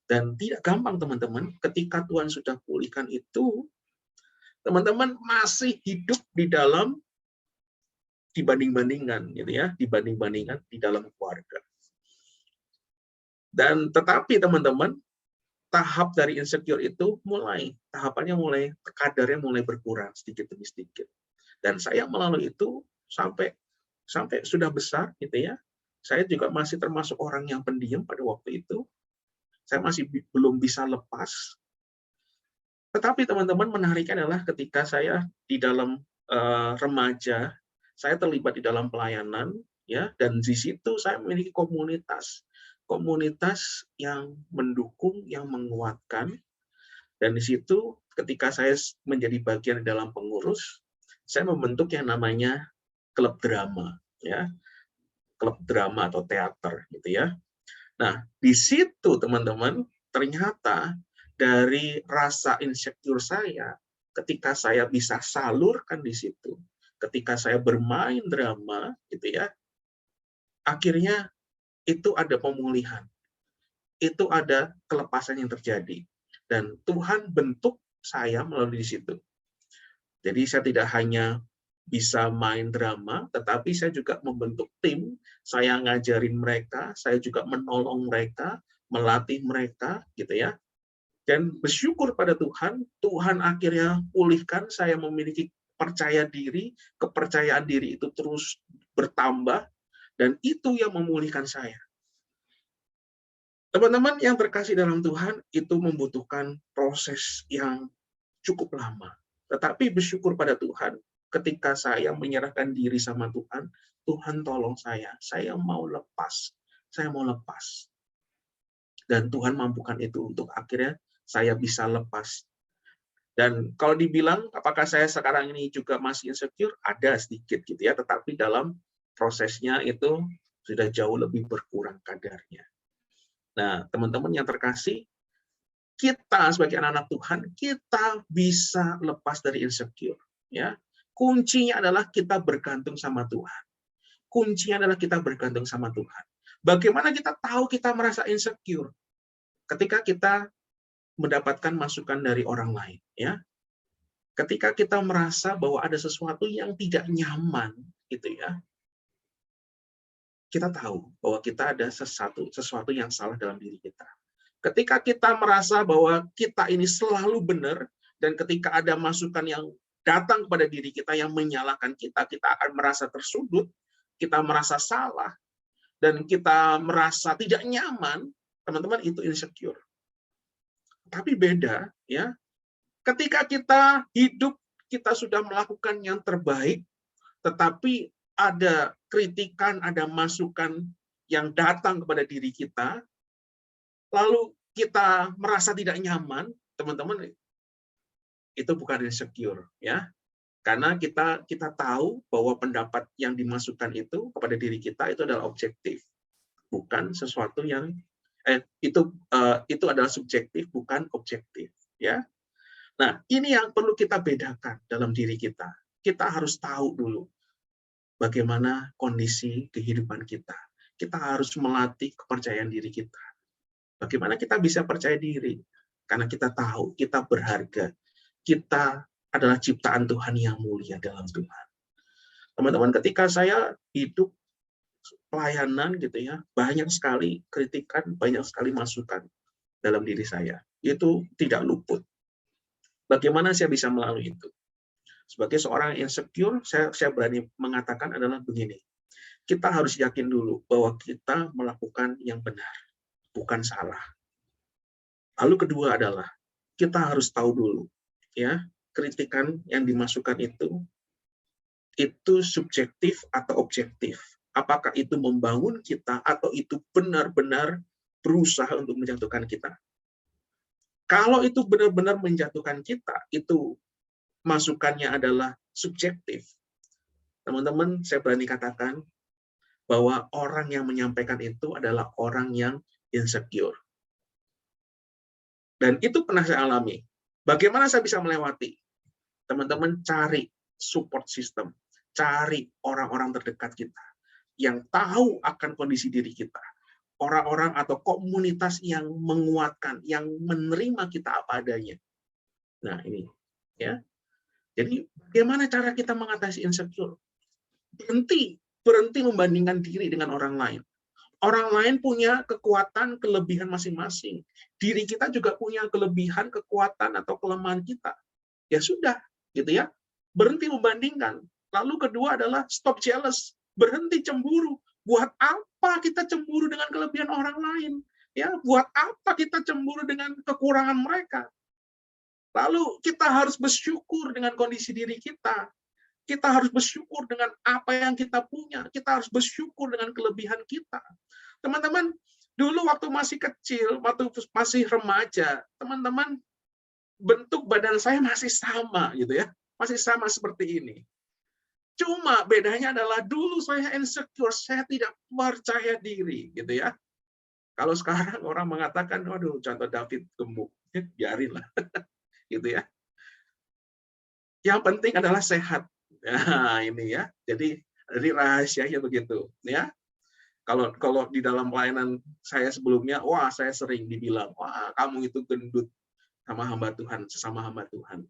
[SPEAKER 3] Dan tidak gampang teman-teman, ketika Tuhan sudah pulihkan itu, teman-teman masih hidup di dalam dibanding-bandingkan, gitu ya, dibanding-bandingkan di dalam keluarga. Dan tetapi teman-teman, tahap dari insecure itu tahapannya kadarnya mulai berkurang sedikit demi sedikit. Dan saya melalui itu sampai sudah besar, gitu ya. Saya juga masih termasuk orang yang pendiam pada waktu itu. Saya masih belum bisa lepas. Tetapi teman-teman, menariknya adalah ketika saya di dalam remaja, saya terlibat di dalam pelayanan, ya, dan di situ saya memiliki komunitas yang mendukung, yang menguatkan, dan di situ ketika saya menjadi bagian dalam pengurus, saya membentuk yang namanya klub drama, ya, klub drama atau teater, gitu ya. Nah, di situ teman-teman, ternyata dari rasa insecure saya, ketika saya bisa salurkan di situ, ketika saya bermain drama, gitu ya, akhirnya itu ada pemulihan, itu ada kelepasan yang terjadi, dan Tuhan bentuk saya melalui di situ. Jadi saya tidak hanya bisa main drama, tetapi saya juga membentuk tim, saya ngajarin mereka, saya juga menolong mereka, melatih mereka, gitu ya. Dan bersyukur pada Tuhan, Tuhan akhirnya pulihkan, saya memiliki percaya diri, kepercayaan diri itu terus bertambah, dan itu yang memulihkan saya. Teman-teman yang terkasih dalam Tuhan, itu membutuhkan proses yang cukup lama. Tetapi bersyukur pada Tuhan, ketika saya menyerahkan diri sama Tuhan, Tuhan tolong saya mau lepas, dan Tuhan mampukan itu untuk akhirnya saya bisa lepas. Dan kalau dibilang apakah saya sekarang ini juga masih insecure, ada sedikit gitu ya, tetapi dalam prosesnya itu sudah jauh lebih berkurang kadarnya. Nah, teman-teman yang terkasih, kita sebagai anak-anak Tuhan, kita bisa lepas dari insecure, ya. Kuncinya adalah kita bergantung sama Tuhan. Kuncinya adalah kita bergantung sama Tuhan. Bagaimana kita tahu kita merasa insecure? Ketika kita mendapatkan masukan dari orang lain, ya. Ketika kita merasa bahwa ada sesuatu yang tidak nyaman, gitu ya. Kita tahu bahwa kita ada sesuatu yang salah dalam diri kita. Ketika kita merasa bahwa kita ini selalu benar, dan ketika ada masukan yang datang kepada diri kita yang menyalahkan kita, kita akan merasa tersudut, kita merasa salah, dan kita merasa tidak nyaman, teman-teman, itu insecure. Tapi beda, ya. Ketika kita hidup, kita sudah melakukan yang terbaik, tetapi ada kritikan, ada masukan yang datang kepada diri kita, lalu kita merasa tidak nyaman, teman-teman, itu bukan insecure, ya. Karena kita tahu bahwa pendapat yang dimasukkan itu kepada diri kita itu adalah objektif, bukan sesuatu yang itu adalah subjektif, bukan objektif, ya. Nah, ini yang perlu kita bedakan dalam diri kita. Kita harus tahu dulu bagaimana kondisi kehidupan kita. Kita harus melatih kepercayaan diri kita. Bagaimana kita bisa percaya diri? Karena kita tahu kita berharga. Kita adalah ciptaan Tuhan yang mulia dalam Tuhan. Teman-teman, ketika saya hidup pelayanan gitu ya, banyak sekali kritikan, banyak sekali masukan dalam diri saya. Itu tidak luput. Bagaimana saya bisa melalui itu? Sebagai seorang insecure, saya berani mengatakan adalah begini. kita harus yakin dulu bahwa kita melakukan yang benar, bukan salah. Lalu kedua adalah kita harus tahu dulu, ya, kritikan yang dimasukkan itu subjektif atau objektif. Apakah itu membangun kita atau itu benar-benar berusaha untuk menjatuhkan kita? Kalau itu benar-benar menjatuhkan kita, itu masukannya adalah subjektif. Teman-teman, saya berani katakan bahwa orang yang menyampaikan itu adalah orang yang insecure. Dan itu pernah saya alami. Bagaimana saya bisa melewati? Teman-teman cari support system, cari orang-orang terdekat kita yang tahu akan kondisi diri kita. Orang-orang atau komunitas yang menguatkan, yang menerima kita apa adanya. Nah, ini ya. Jadi bagaimana cara kita mengatasi insecure? Berhenti membandingkan diri dengan orang lain. Orang lain punya kekuatan, kelebihan masing-masing. Diri kita juga punya kelebihan, kekuatan atau kelemahan kita. Ya sudah, gitu ya. Berhenti membandingkan. Lalu kedua adalah stop jealous. Berhenti cemburu. Buat apa kita cemburu dengan kelebihan orang lain? Ya, buat apa kita cemburu dengan kekurangan mereka? Lalu kita harus bersyukur dengan kondisi diri kita. Kita harus bersyukur dengan apa yang kita punya. Kita harus bersyukur dengan kelebihan kita. Teman-teman, dulu waktu masih kecil, waktu masih remaja, teman-teman, bentuk badan saya masih sama gitu ya. Masih sama seperti ini. Cuma bedanya adalah dulu saya insecure, saya tidak percaya diri gitu ya. Kalau sekarang orang mengatakan, waduh, contoh David gemuk, biarinlah. Gitu ya. Yang penting adalah sehat. Nah, ini ya. Jadi rahasianya begitu, ya. Kalau di dalam pelayanan saya sebelumnya, wah, saya sering dibilang, wah, kamu itu gendut sama hamba Tuhan, sesama hamba Tuhan.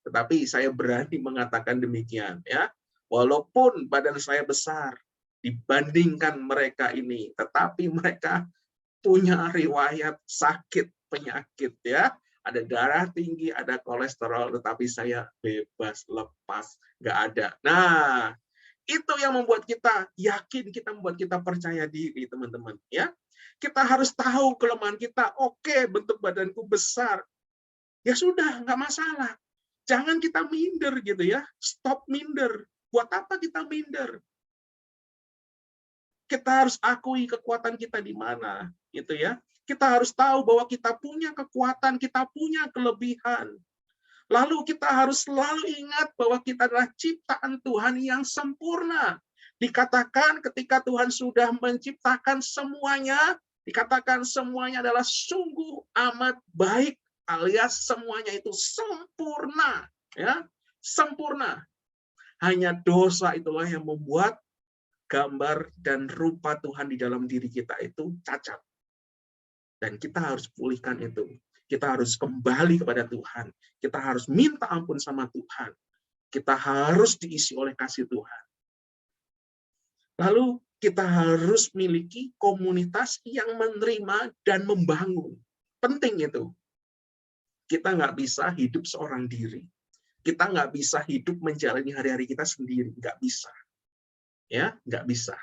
[SPEAKER 3] Tetapi saya berani mengatakan demikian, ya. Walaupun badan saya besar dibandingkan mereka ini, tetapi mereka punya riwayat sakit, penyakit, ya. Ada darah tinggi, ada kolesterol, tetapi saya bebas, lepas, nggak ada. Nah, itu yang membuat kita yakin, kita membuat kita percaya diri, teman-teman. Ya, kita harus tahu kelemahan kita. Oke, bentuk badanku besar, ya sudah, nggak masalah. Jangan kita minder gitu ya. Stop minder. Buat apa kita minder? Kita harus akui kekuatan kita di mana, gitu ya. Kita harus tahu bahwa kita punya kekuatan, kita punya kelebihan. Lalu kita harus selalu ingat bahwa kita adalah ciptaan Tuhan yang sempurna. Dikatakan ketika Tuhan sudah menciptakan semuanya, dikatakan semuanya adalah sungguh amat baik, alias semuanya itu sempurna, ya, sempurna. Hanya dosa itulah yang membuat gambar dan rupa Tuhan di dalam diri kita itu cacat. Dan kita harus pulihkan itu. Kita harus kembali kepada Tuhan. Kita harus minta ampun sama Tuhan. Kita harus diisi oleh kasih Tuhan. Lalu kita harus miliki komunitas yang menerima dan membangun. Penting itu. Kita nggak bisa hidup seorang diri. Kita nggak bisa hidup menjalani hari-hari kita sendiri. Nggak bisa. Ya, nggak bisa.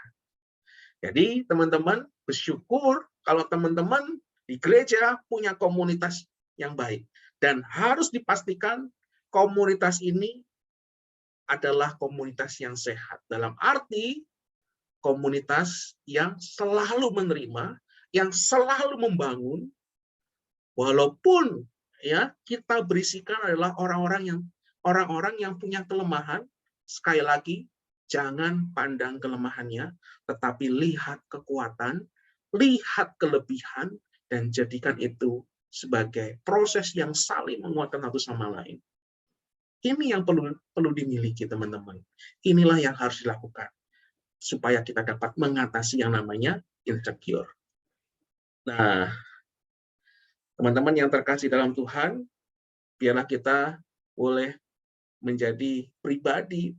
[SPEAKER 3] Jadi teman-teman bersyukur kalau teman-teman di gereja punya komunitas yang baik. Dan harus dipastikan komunitas ini adalah komunitas yang sehat. Dalam arti komunitas yang selalu menerima, yang selalu membangun, walaupun ya kita berisikan adalah orang-orang yang punya kelemahan. Sekali lagi, jangan pandang kelemahannya, tetapi lihat kekuatan, lihat kelebihan, dan jadikan itu sebagai proses yang saling menguatkan satu sama lain. Ini yang perlu dimiliki, teman-teman. Inilah yang harus dilakukan supaya kita dapat mengatasi yang namanya insecure. Nah, teman-teman yang terkasih dalam Tuhan, biarlah kita boleh menjadi pribadi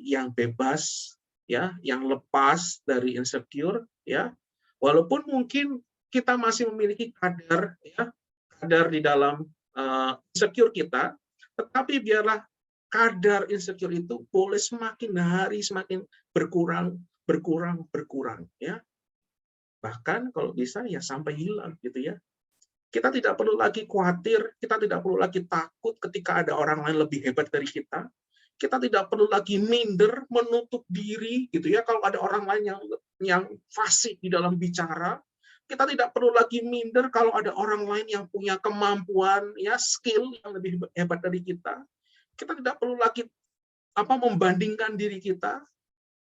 [SPEAKER 3] yang bebas, ya, yang lepas dari insecure, ya. Walaupun mungkin kita masih memiliki kadar di dalam insecure kita, tetapi biarlah kadar insecure itu boleh semakin hari semakin berkurang, berkurang ya. Bahkan kalau bisa ya sampai hilang gitu ya. Kita tidak perlu lagi khawatir, kita tidak perlu lagi takut ketika ada orang lain lebih hebat dari kita. Kita tidak perlu lagi minder, menutup diri gitu ya kalau ada orang lain yang fasih di dalam bicara. Kita tidak perlu lagi minder kalau ada orang lain yang punya kemampuan ya, skill yang lebih hebat dari kita. Kita tidak perlu lagi membandingkan diri kita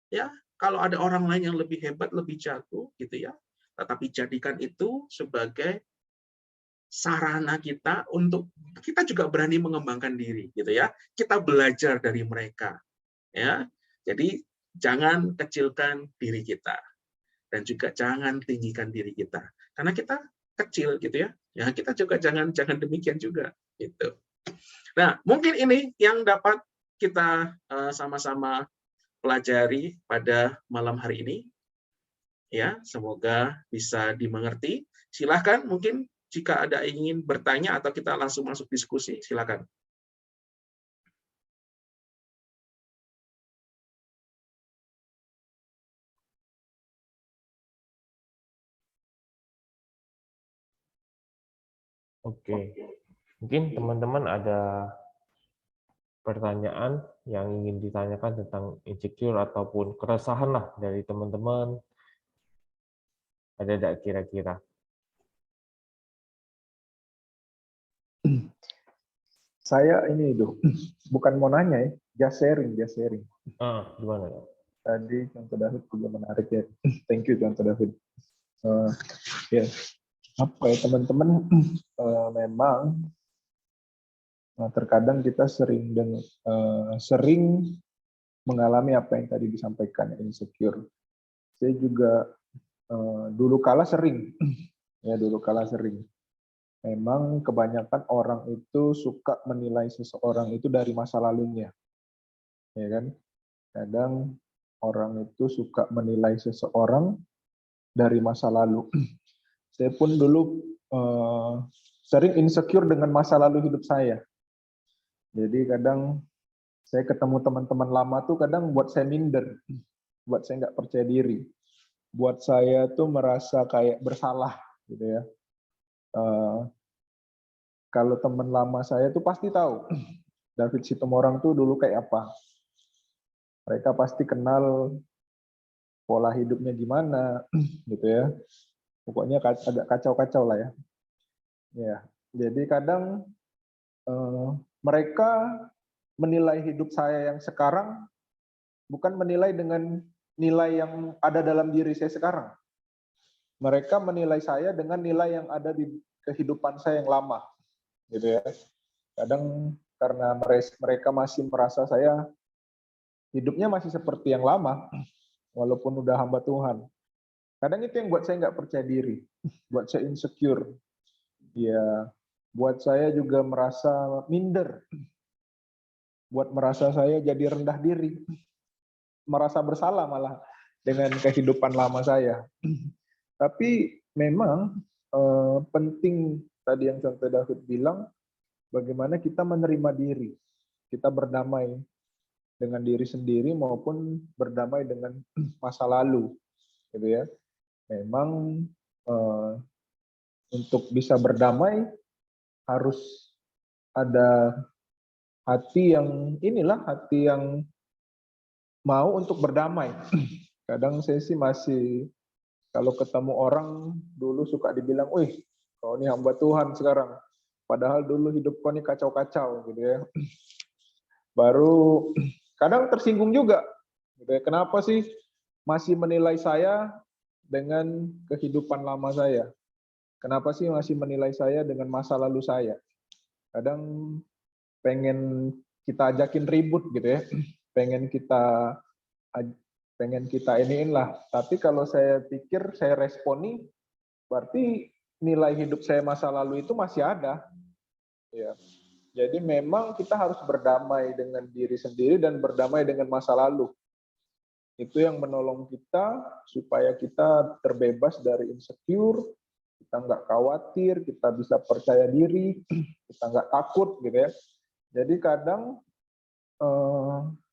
[SPEAKER 3] ya kalau ada orang lain yang lebih hebat, lebih jago gitu ya. Tetapi jadikan itu sebagai sarana kita untuk kita juga berani mengembangkan diri gitu ya. Kita belajar dari mereka ya. Jadi jangan kecilkan diri kita dan juga jangan tinggikan diri kita. Karena kita kecil gitu ya. Ya kita juga jangan demikian juga gitu. Nah, mungkin ini yang dapat kita sama-sama pelajari pada malam hari ini. Ya, semoga bisa dimengerti. Silakan mungkin jika ada ingin bertanya atau kita langsung masuk diskusi, silakan.
[SPEAKER 5] Oke. Mungkin teman-teman ada pertanyaan yang ingin ditanyakan tentang insecure ataupun keresahan lah dari teman-teman. Ada tidak kira-kira?
[SPEAKER 2] Saya ini itu bukan mau nanya ya, just sharing.
[SPEAKER 5] Gimana?
[SPEAKER 2] Tadi Contoh David juga menarik ya. Thank you Contoh David. Ya, apa ya teman-teman, memang terkadang kita sering mengalami apa yang tadi disampaikan, insecure. Saya juga dulu kala sering. Memang kebanyakan orang itu suka menilai seseorang itu dari masa lalunya, ya kan? Kadang orang itu suka menilai seseorang dari masa lalu. Saya pun dulu sering insecure dengan masa lalu hidup saya. Jadi kadang saya ketemu teman-teman lama tuh kadang buat saya minder, buat saya nggak percaya diri, buat saya tuh merasa kayak bersalah, gitu ya. Kalau teman lama saya tuh pasti tahu David Situmorang tuh dulu kayak apa. Mereka pasti kenal pola hidupnya gimana, gitu ya. Pokoknya agak kacau-kacau lah ya. Ya, jadi kadang mereka menilai hidup saya yang sekarang bukan menilai dengan nilai yang ada dalam diri saya sekarang. Mereka menilai saya dengan nilai yang ada di kehidupan saya yang lama. Gitu ya. Kadang karena mereka masih merasa saya hidupnya masih seperti yang lama, walaupun udah hamba Tuhan. Kadang itu yang buat saya nggak percaya diri, buat saya insecure. Ya, buat saya juga merasa minder, buat merasa saya jadi rendah diri, merasa bersalah malah dengan kehidupan lama saya. Tapi memang penting tadi yang Contoh David bilang, bagaimana kita menerima diri, kita berdamai dengan diri sendiri maupun berdamai dengan masa lalu, gitu ya. Memang untuk bisa berdamai harus ada hati yang mau untuk berdamai. Kadang saya sih masih kalau ketemu orang dulu suka dibilang, "Wih, kau ini hamba Tuhan sekarang." Padahal dulu hidup kau ini kacau-kacau gitu ya. Baru kadang tersinggung juga. Gitu ya. Kenapa sih masih menilai saya dengan kehidupan lama saya? Kenapa sih masih menilai saya dengan masa lalu saya? Kadang pengen kita ajakin ribut gitu ya. Pengen kita iniin lah. Tapi kalau saya pikir, saya responi, berarti nilai hidup saya masa lalu itu masih ada. Ya. Jadi memang kita harus berdamai dengan diri sendiri dan berdamai dengan masa lalu. Itu yang menolong kita supaya kita terbebas dari insecure, kita nggak khawatir, kita bisa percaya diri, kita nggak takut gitu ya. Jadi kadang,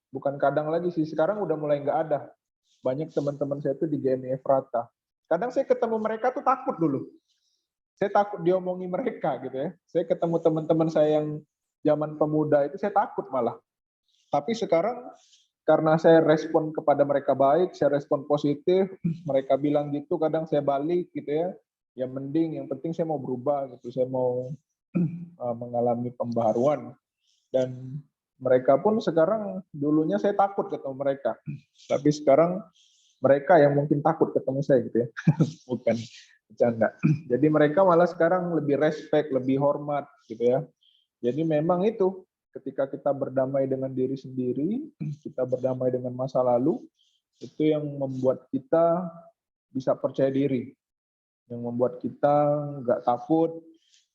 [SPEAKER 2] bukan kadang lagi sih, sekarang udah mulai nggak ada. banyak teman-teman saya itu di GMI Efrata. Kadang saya ketemu mereka tuh takut dulu. Saya takut diomongi mereka gitu ya. Saya ketemu teman-teman saya yang zaman pemuda itu saya takut malah. Tapi sekarang karena saya respon kepada mereka baik, saya respon positif, mereka bilang gitu, kadang saya balik gitu ya. Ya mending, yang penting saya mau berubah gitu, saya mau mengalami pembaharuan. Dan mereka pun sekarang, dulunya saya takut ketemu mereka. Tapi sekarang mereka yang mungkin takut ketemu saya gitu ya. Bukan bercanda. Jadi mereka malah sekarang lebih respect, lebih hormat gitu ya. Jadi memang itu, ketika kita berdamai dengan diri sendiri, kita berdamai dengan masa lalu, itu yang membuat kita bisa percaya diri, yang membuat kita nggak takut,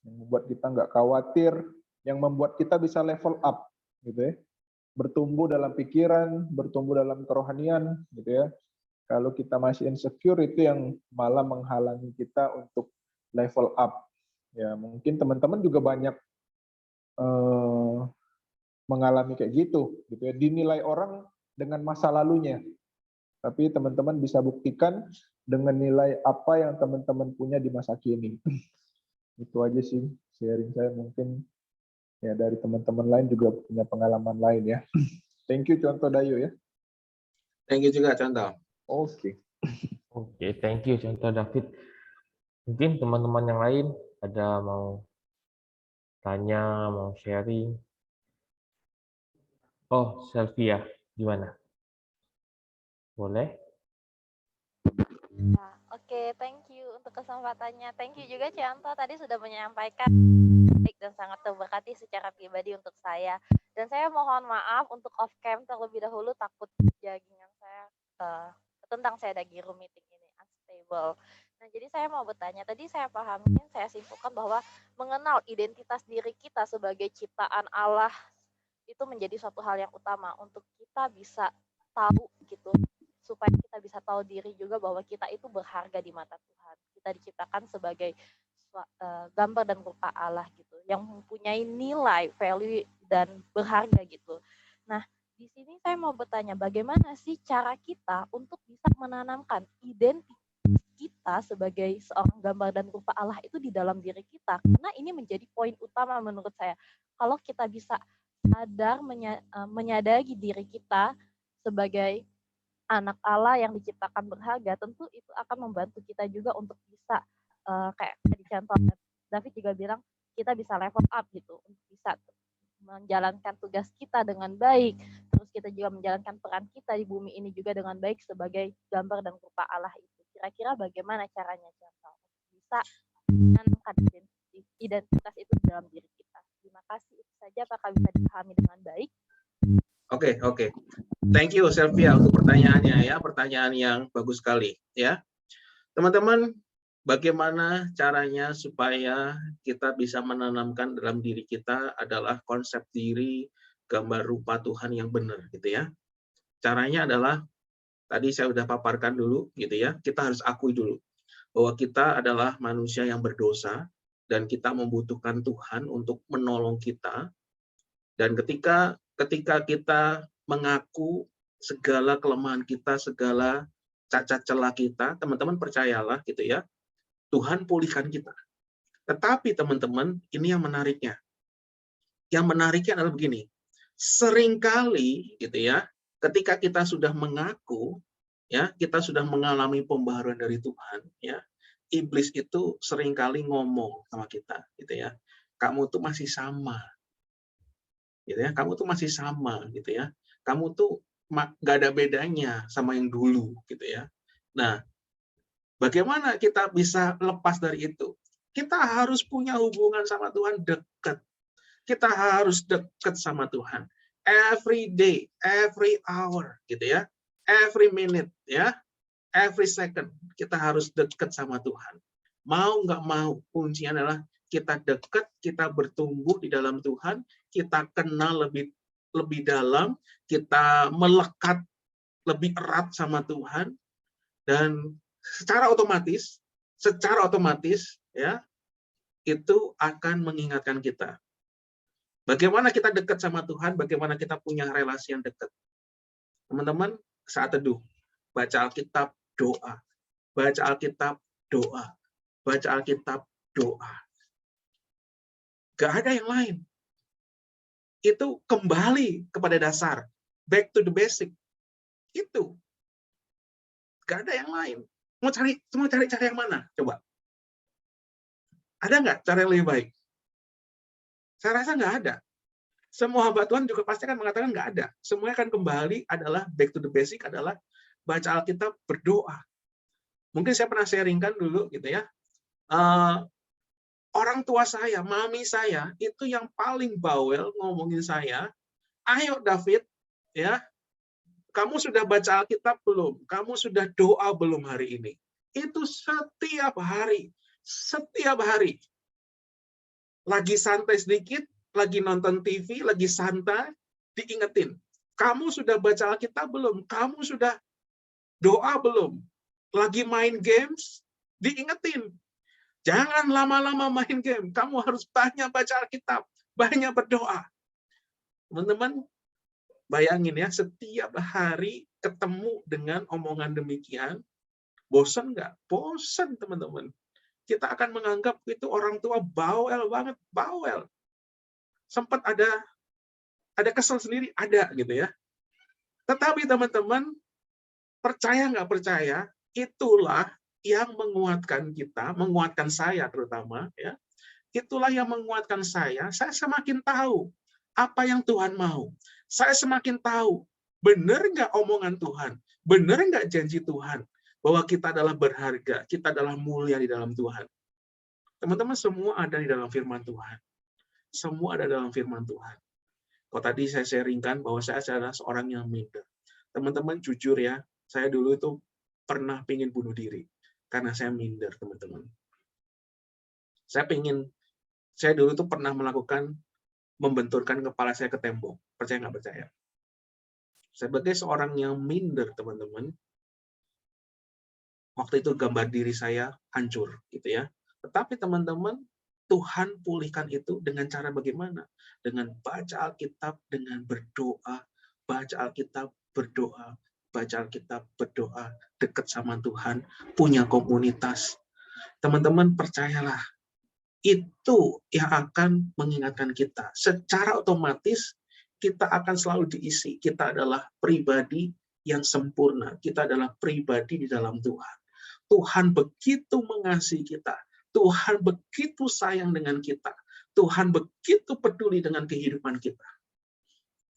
[SPEAKER 2] yang membuat kita nggak khawatir, yang membuat kita bisa level up, gitu ya, bertumbuh dalam pikiran, bertumbuh dalam kerohanian, gitu ya. Kalau kita masih insecure, itu yang malah menghalangi kita untuk level up. Ya mungkin teman-teman juga banyak mengalami kayak gitu ya, dinilai orang dengan masa lalunya, tapi teman-teman bisa buktikan dengan nilai apa yang teman-teman punya di masa kini. Itu aja sih sharing saya, mungkin ya dari teman-teman lain juga punya pengalaman lain ya. Thank you Contoh Dayu ya.
[SPEAKER 3] Thank you juga Contoh.
[SPEAKER 2] Oke.
[SPEAKER 5] Oke, thank you Contoh David. Mungkin teman-teman yang lain ada mau tanya, mau sharing. Oh, Selvia, gimana? Boleh?
[SPEAKER 1] Ya, oke, thank you untuk kesempatannya. Thank you juga Cianto tadi sudah menyampaikan baik dan sangat terberkati secara pribadi untuk saya. Dan saya mohon maaf untuk off cam terlebih dahulu, takut jaringan saya tentang saya lagi room meeting ini unstable. Nah, jadi saya mau bertanya, tadi saya pahami, saya simpulkan bahwa mengenal identitas diri kita sebagai ciptaan Allah itu menjadi suatu hal yang utama untuk kita bisa tahu gitu, supaya kita bisa tahu diri juga bahwa kita itu berharga di mata Tuhan. Kita diciptakan sebagai gambar dan rupa Allah gitu, yang mempunyai nilai, value dan berharga gitu. Nah, di sini saya mau bertanya, bagaimana sih cara kita untuk bisa menanamkan identitas kita sebagai seorang gambar dan rupa Allah itu di dalam diri kita? Karena ini menjadi poin utama menurut saya. Kalau kita bisa sadar menyadari diri kita sebagai anak Allah yang diciptakan berharga, tentu itu akan membantu kita juga untuk bisa kayak tadi contoh David juga bilang, kita bisa level up gitu untuk bisa menjalankan tugas kita dengan baik, terus kita juga menjalankan peran kita di bumi ini juga dengan baik sebagai gambar dan rupa Allah itu. Kira-kira bagaimana caranya contoh untuk bisa menanamkan identitas itu dalam diri kita? Terima kasih, itu saja. Apakah bisa dipahami dengan baik?
[SPEAKER 3] Oke. Thank you Selvia untuk pertanyaannya ya, pertanyaan yang bagus sekali ya. Teman-teman, bagaimana caranya supaya kita bisa menanamkan dalam diri kita adalah konsep diri gambar rupa Tuhan yang benar gitu ya. Caranya adalah tadi saya sudah paparkan dulu gitu ya. Kita harus akui dulu bahwa kita adalah manusia yang berdosa dan kita membutuhkan Tuhan untuk menolong kita. Dan ketika kita mengaku segala kelemahan kita, segala cacat celah kita, teman-teman percayalah gitu ya, Tuhan pulihkan kita. Tetapi teman-teman, ini yang menariknya. Yang menariknya adalah begini, seringkali gitu ya, ketika kita sudah mengaku, ya kita sudah mengalami pembaharuan dari Tuhan, ya iblis itu seringkali ngomong sama kita, gitu ya, kamu tuh masih sama, gitu ya, kamu tuh masih sama, gitu ya, kamu tuh nggak ada bedanya sama yang dulu, gitu ya. Nah, bagaimana kita bisa lepas dari itu? Kita harus punya hubungan sama Tuhan dekat. Kita harus dekat sama Tuhan. Every day, every hour, gitu ya. Every minute, ya. Every second, kita harus dekat sama Tuhan. Mau nggak mau, kuncinya adalah kita dekat, kita bertumbuh di dalam Tuhan, kita kenal lebih dalam, kita melekat lebih erat sama Tuhan, dan secara otomatis ya itu akan mengingatkan kita bagaimana kita dekat sama Tuhan, bagaimana kita punya relasi yang dekat. Teman-teman, saat teduh, baca Alkitab, doa. Baca Alkitab, doa. Baca Alkitab, doa. Gak ada yang lain. Itu kembali kepada dasar. Back to the basic. Itu. Gak ada yang lain. Mau cari cara yang mana? Coba. Ada nggak cara yang lebih baik? Saya rasa nggak ada. Semua hamba Tuhan juga pasti akan mengatakan nggak ada. Semuanya akan kembali adalah back to the basic, adalah baca Alkitab, berdoa. Mungkin saya pernah sharingkan dulu gitu ya. Orang tua saya, mami saya, itu yang paling bawel ngomongin saya, ayo David, ya, kamu sudah baca Alkitab belum? Kamu sudah doa belum hari ini? Itu setiap hari. Setiap hari. Lagi santai sedikit, lagi nonton TV, lagi santai, diingetin. Kamu sudah baca Alkitab belum? Kamu sudah doa belum? Lagi main games, diingetin. Jangan lama-lama main game. Kamu harus banyak baca Alkitab, banyak berdoa. Teman-teman, bayangin ya, setiap hari ketemu dengan omongan demikian, bosan nggak? Bosan, teman-teman. Kita akan menganggap itu orang tua bawel banget, bawel. Sempat ada kesel sendiri, ada gitu ya. Tetapi teman-teman, percaya nggak percaya, itulah yang menguatkan kita, menguatkan saya terutama, ya. Itulah yang menguatkan saya semakin tahu apa yang Tuhan mau. Saya semakin tahu, benar nggak omongan Tuhan, benar nggak janji Tuhan, bahwa kita adalah berharga, kita adalah mulia di dalam Tuhan. Teman-teman, semua ada di dalam firman Tuhan. Semua ada dalam firman Tuhan. Kalau tadi saya sharingkan bahwa saya adalah seorang yang minder. Teman-teman, jujur ya, saya dulu itu pernah pengen bunuh diri. Karena saya minder, teman-teman. Saya dulu tuh pernah melakukan membenturkan kepala saya ke tembok. Percaya nggak percaya? Sebagai seorang yang minder, teman-teman, waktu itu gambar diri saya hancur, gitu ya. Tetapi teman-teman, Tuhan pulihkan itu dengan cara bagaimana? Dengan baca Alkitab, dengan berdoa, baca Alkitab, berdoa, baca Alkitab, berdoa, dekat sama Tuhan, punya komunitas. Teman-teman, percayalah, itu yang akan mengingatkan kita. Secara otomatis, kita akan selalu diisi. Kita adalah pribadi yang sempurna. Kita adalah pribadi di dalam Tuhan. Tuhan begitu mengasihi kita. Tuhan begitu sayang dengan kita. Tuhan begitu peduli dengan kehidupan kita.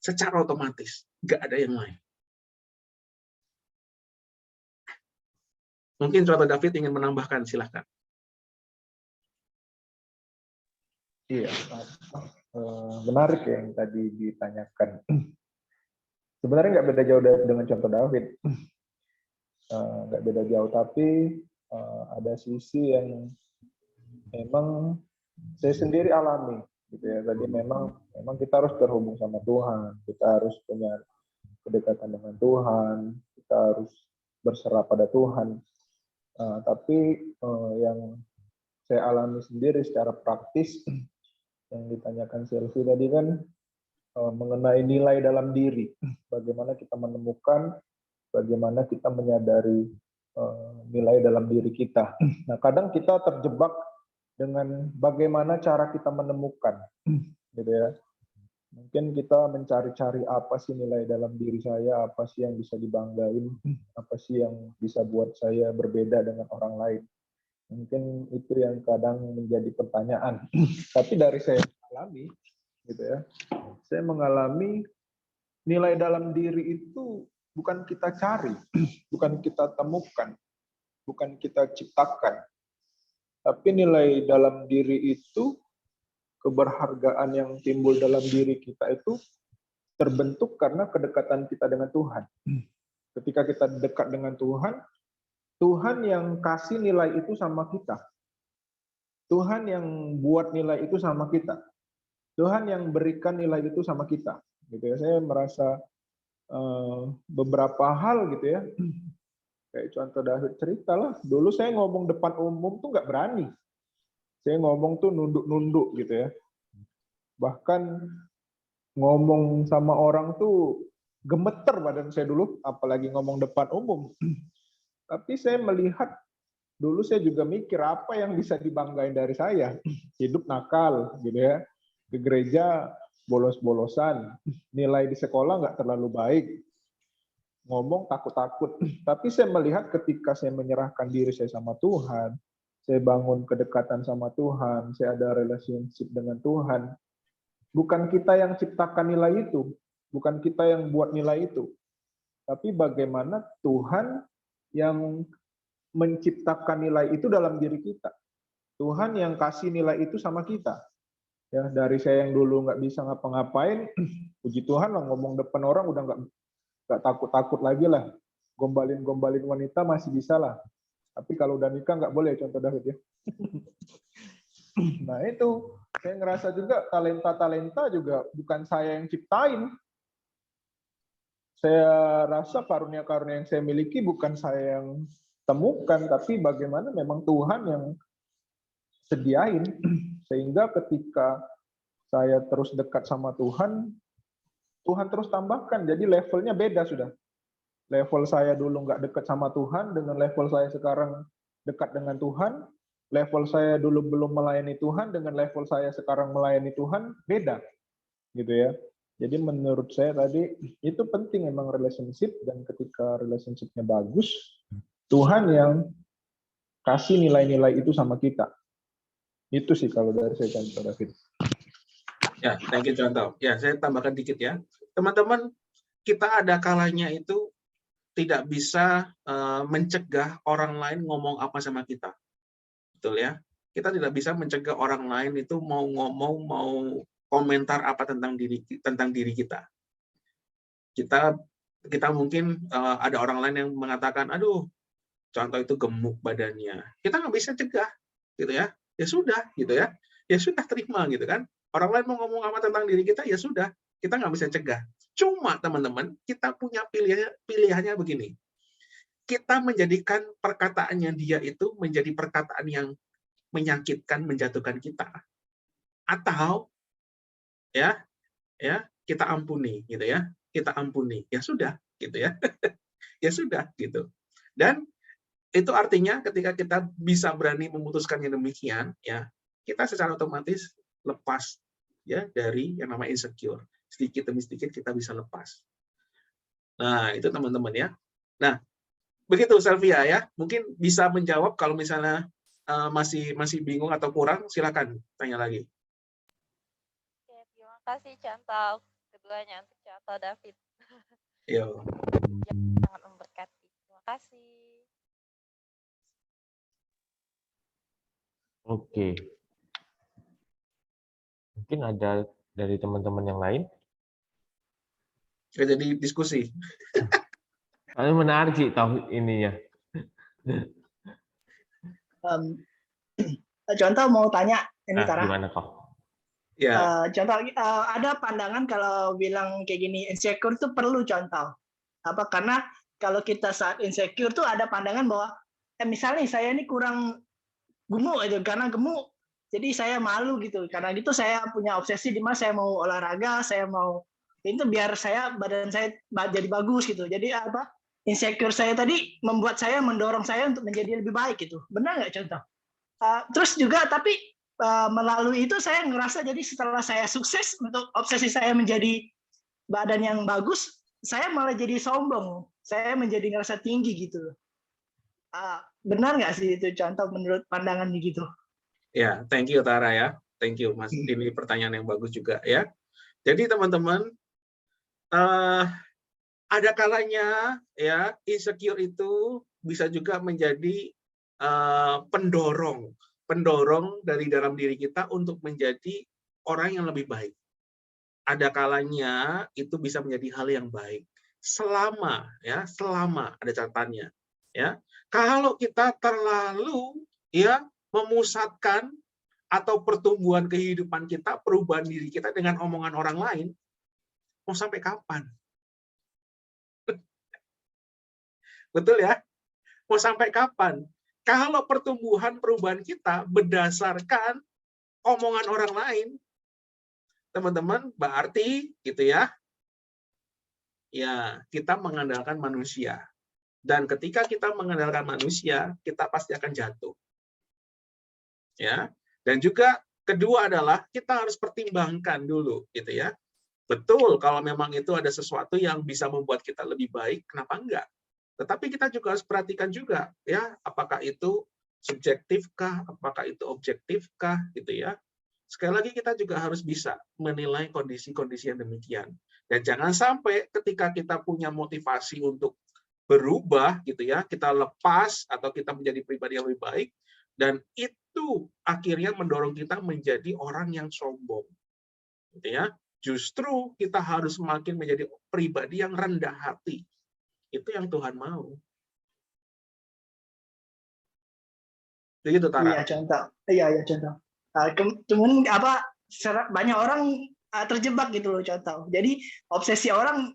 [SPEAKER 3] Secara otomatis, nggak ada yang lain. Mungkin Saudara David ingin menambahkan, silahkan.
[SPEAKER 2] Iya, menarik ya yang tadi ditanyakan. Sebenarnya nggak beda jauh dengan contoh David. Nggak beda jauh, tapi ada sisi yang memang saya sendiri alami, gitu ya. Tadi memang kita harus terhubung sama Tuhan, kita harus punya kedekatan dengan Tuhan, kita harus berserah pada Tuhan. Tapi yang saya alami sendiri secara praktis, yang ditanyakan Selvi tadi kan mengenai nilai dalam diri, bagaimana kita menemukan, bagaimana kita menyadari nilai dalam diri kita. Nah, kadang kita terjebak dengan bagaimana cara kita menemukan, gitu ya. Mungkin kita mencari-cari apa sih nilai dalam diri saya, apa sih yang bisa dibanggain, apa sih yang bisa buat saya berbeda dengan orang lain. Mungkin itu yang kadang menjadi pertanyaan. Tapi dari saya alami, gitu ya, saya mengalami nilai dalam diri itu bukan kita cari, bukan kita temukan, bukan kita ciptakan. Tapi nilai dalam diri itu, keberhargaan yang timbul dalam diri kita itu terbentuk karena kedekatan kita dengan Tuhan. Ketika kita dekat dengan Tuhan, Tuhan yang kasih nilai itu sama kita. Tuhan yang buat nilai itu sama kita. Tuhan yang berikan nilai itu sama kita. Gitu ya. Saya merasa beberapa hal gitu ya. Kayak contoh David cerita lah. Dulu saya ngomong depan umum tuh nggak berani. Saya ngomong tuh nunduk-nunduk gitu ya. Bahkan ngomong sama orang tuh gemeter badan saya dulu, apalagi ngomong depan umum. Tapi saya melihat, dulu saya juga mikir apa yang bisa dibanggain dari saya. Hidup nakal, gitu ya. Ke gereja bolos-bolosan, nilai di sekolah nggak terlalu baik, ngomong takut-takut. Tapi saya melihat ketika saya menyerahkan diri saya sama Tuhan, saya bangun kedekatan sama Tuhan, saya ada relationship dengan Tuhan. Bukan kita yang ciptakan nilai itu, bukan kita yang buat nilai itu, tapi bagaimana Tuhan yang menciptakan nilai itu dalam diri kita. Tuhan yang kasih nilai itu sama kita. Ya, dari saya yang dulu nggak bisa ngapa-ngapain, puji Tuhan lah, ngomong depan orang udah nggak takut-takut lagi lah. Gombalin wanita masih bisa lah. Tapi kalau udah nikah nggak boleh, contoh David ya. Nah itu, saya ngerasa juga talenta-talenta juga bukan saya yang ciptain. Saya rasa karunia-karunia yang saya miliki bukan saya yang temukan, tapi bagaimana memang Tuhan yang sediain. Sehingga ketika saya terus dekat sama Tuhan, Tuhan terus tambahkan. Jadi levelnya beda sudah. Level saya dulu nggak dekat sama Tuhan, dengan level saya sekarang dekat dengan Tuhan. Level saya dulu belum melayani Tuhan, dengan level saya sekarang melayani Tuhan, beda. Gitu ya. Jadi menurut saya tadi, itu penting memang relationship, dan ketika relationship-nya bagus, Tuhan yang kasih nilai-nilai itu sama kita. Itu sih kalau dari saya, Contoh David.
[SPEAKER 3] Ya, thank you Contoh. Ya, saya tambahkan dikit ya. Teman-teman, kita ada kalanya itu tidak bisa mencegah orang lain ngomong apa sama kita. Betul ya? Kita tidak bisa mencegah orang lain itu mau ngomong, mau komentar apa tentang diri kita. Kita mungkin ada orang lain yang mengatakan, aduh, Contoh itu gemuk badannya. Kita nggak bisa cegah, gitu ya. Ya sudah, gitu ya. Ya sudah, terima, gitu kan. Orang lain mau ngomong apa tentang diri kita, ya sudah. Kita nggak bisa cegah. Cuma, teman-teman, kita punya pilihannya begini. Kita menjadikan perkataannya dia itu menjadi perkataan yang menyakitkan, menjatuhkan kita. Atau, ya kita ampuni, gitu ya. Kita ampuni. Ya sudah, gitu ya. Ya sudah, gitu. Dan itu artinya ketika kita bisa berani memutuskan yang demikian, ya kita secara otomatis lepas ya dari yang namanya insecure. Sedikit demi sedikit kita bisa lepas. Nah, itu teman-teman ya. Nah, begitu Selvia ya. Mungkin bisa menjawab kalau misalnya masih bingung atau kurang, silakan tanya lagi.
[SPEAKER 1] Oke, terima kasih Contoh keduanya, untuk Contoh David.
[SPEAKER 3] Yo.
[SPEAKER 1] Sangat memberkati. Terima kasih.
[SPEAKER 5] Oke. Mungkin ada dari teman-teman yang lain?
[SPEAKER 3] Jadi diskusi.
[SPEAKER 5] Ini menarik sih tahu ininya.
[SPEAKER 8] Contoh mau tanya ini Tara.
[SPEAKER 5] Gimana kok?
[SPEAKER 3] Ya.
[SPEAKER 8] Contoh ada pandangan kalau bilang kayak gini, insecure itu perlu contoh. Apa karena kalau kita saat insecure tuh ada pandangan bahwa misalnya saya ini kurang gemuk aja, karena gemuk jadi saya malu gitu. Karena gitu saya punya obsesi di mana saya mau olahraga, saya mau itu biar badan saya jadi bagus gitu. Jadi apa? Insecure saya tadi membuat saya, mendorong saya untuk menjadi lebih baik gitu. Benar nggak Contoh? Terus juga tapi melalui itu saya ngerasa jadi setelah saya sukses untuk obsesi saya menjadi badan yang bagus, saya malah jadi sombong. Saya menjadi ngerasa tinggi gitu. Benar nggak sih itu Contoh menurut pandangan gitu?
[SPEAKER 3] Ya, thank you Tara ya. Thank you Mas. Ini pertanyaan yang bagus juga ya. Jadi teman-teman, ada kalanya ya insecure itu bisa juga menjadi pendorong dari dalam diri kita untuk menjadi orang yang lebih baik. Ada kalanya itu bisa menjadi hal yang baik selama ada catatannya ya. Kalau kita terlalu ya memusatkan atau pertumbuhan kehidupan kita, perubahan diri kita dengan omongan orang lain, mau sampai kapan? Betul ya? Mau sampai kapan? Kalau pertumbuhan perubahan kita berdasarkan omongan orang lain, teman-teman, berarti gitu ya, ya kita mengandalkan manusia. Dan ketika kita mengandalkan manusia, kita pasti akan jatuh. Ya. Dan juga kedua adalah kita harus pertimbangkan dulu, gitu ya. Betul, kalau memang itu ada sesuatu yang bisa membuat kita lebih baik, kenapa enggak? Tetapi kita juga harus perhatikan juga, ya, apakah itu subjektifkah, apakah itu objektifkah, gitu ya. Sekali lagi kita juga harus bisa menilai kondisi-kondisi yang demikian. Dan jangan sampai ketika kita punya motivasi untuk berubah, gitu ya, kita lepas atau kita menjadi pribadi yang lebih baik, dan itu akhirnya mendorong kita menjadi orang yang sombong, gitu ya. Justru kita harus semakin menjadi pribadi yang rendah hati. Itu yang Tuhan mau. Begitu, Tara.
[SPEAKER 8] Iya, contoh. Iya, contoh. Cuman banyak orang terjebak gitu loh, contoh. Jadi obsesi orang,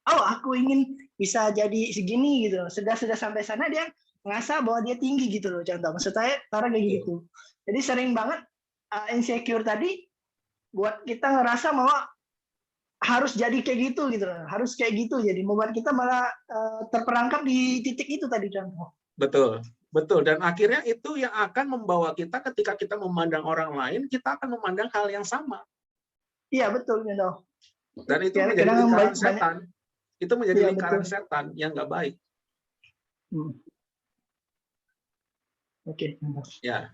[SPEAKER 8] aku ingin bisa jadi segini gitu loh. Sudah sampai sana dia ngerasa bahwa dia tinggi gitu loh, contoh. Maksud saya Tara kayak gitu. Jadi sering banget insecure tadi buat kita ngerasa bahwa harus jadi kayak gitu loh. Harus kayak gitu, jadi membuat kita malah terperangkap di titik itu tadi, contoh.
[SPEAKER 3] Betul. Betul, dan akhirnya itu yang akan membawa kita ketika kita memandang orang lain, kita akan memandang hal yang sama.
[SPEAKER 8] Iya, betul, contoh.
[SPEAKER 3] Dan itu menjadi lingkaran setan. Itu menjadi lingkaran setan yang nggak baik.
[SPEAKER 8] Oke.
[SPEAKER 3] Ya.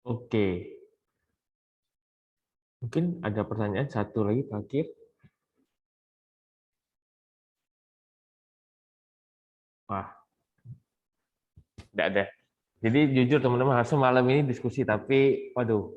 [SPEAKER 5] Oke. Mungkin ada pertanyaan satu lagi terakhir. Wah, tidak ada. Jadi jujur teman-teman, harusnya malam ini diskusi, tapi waduh,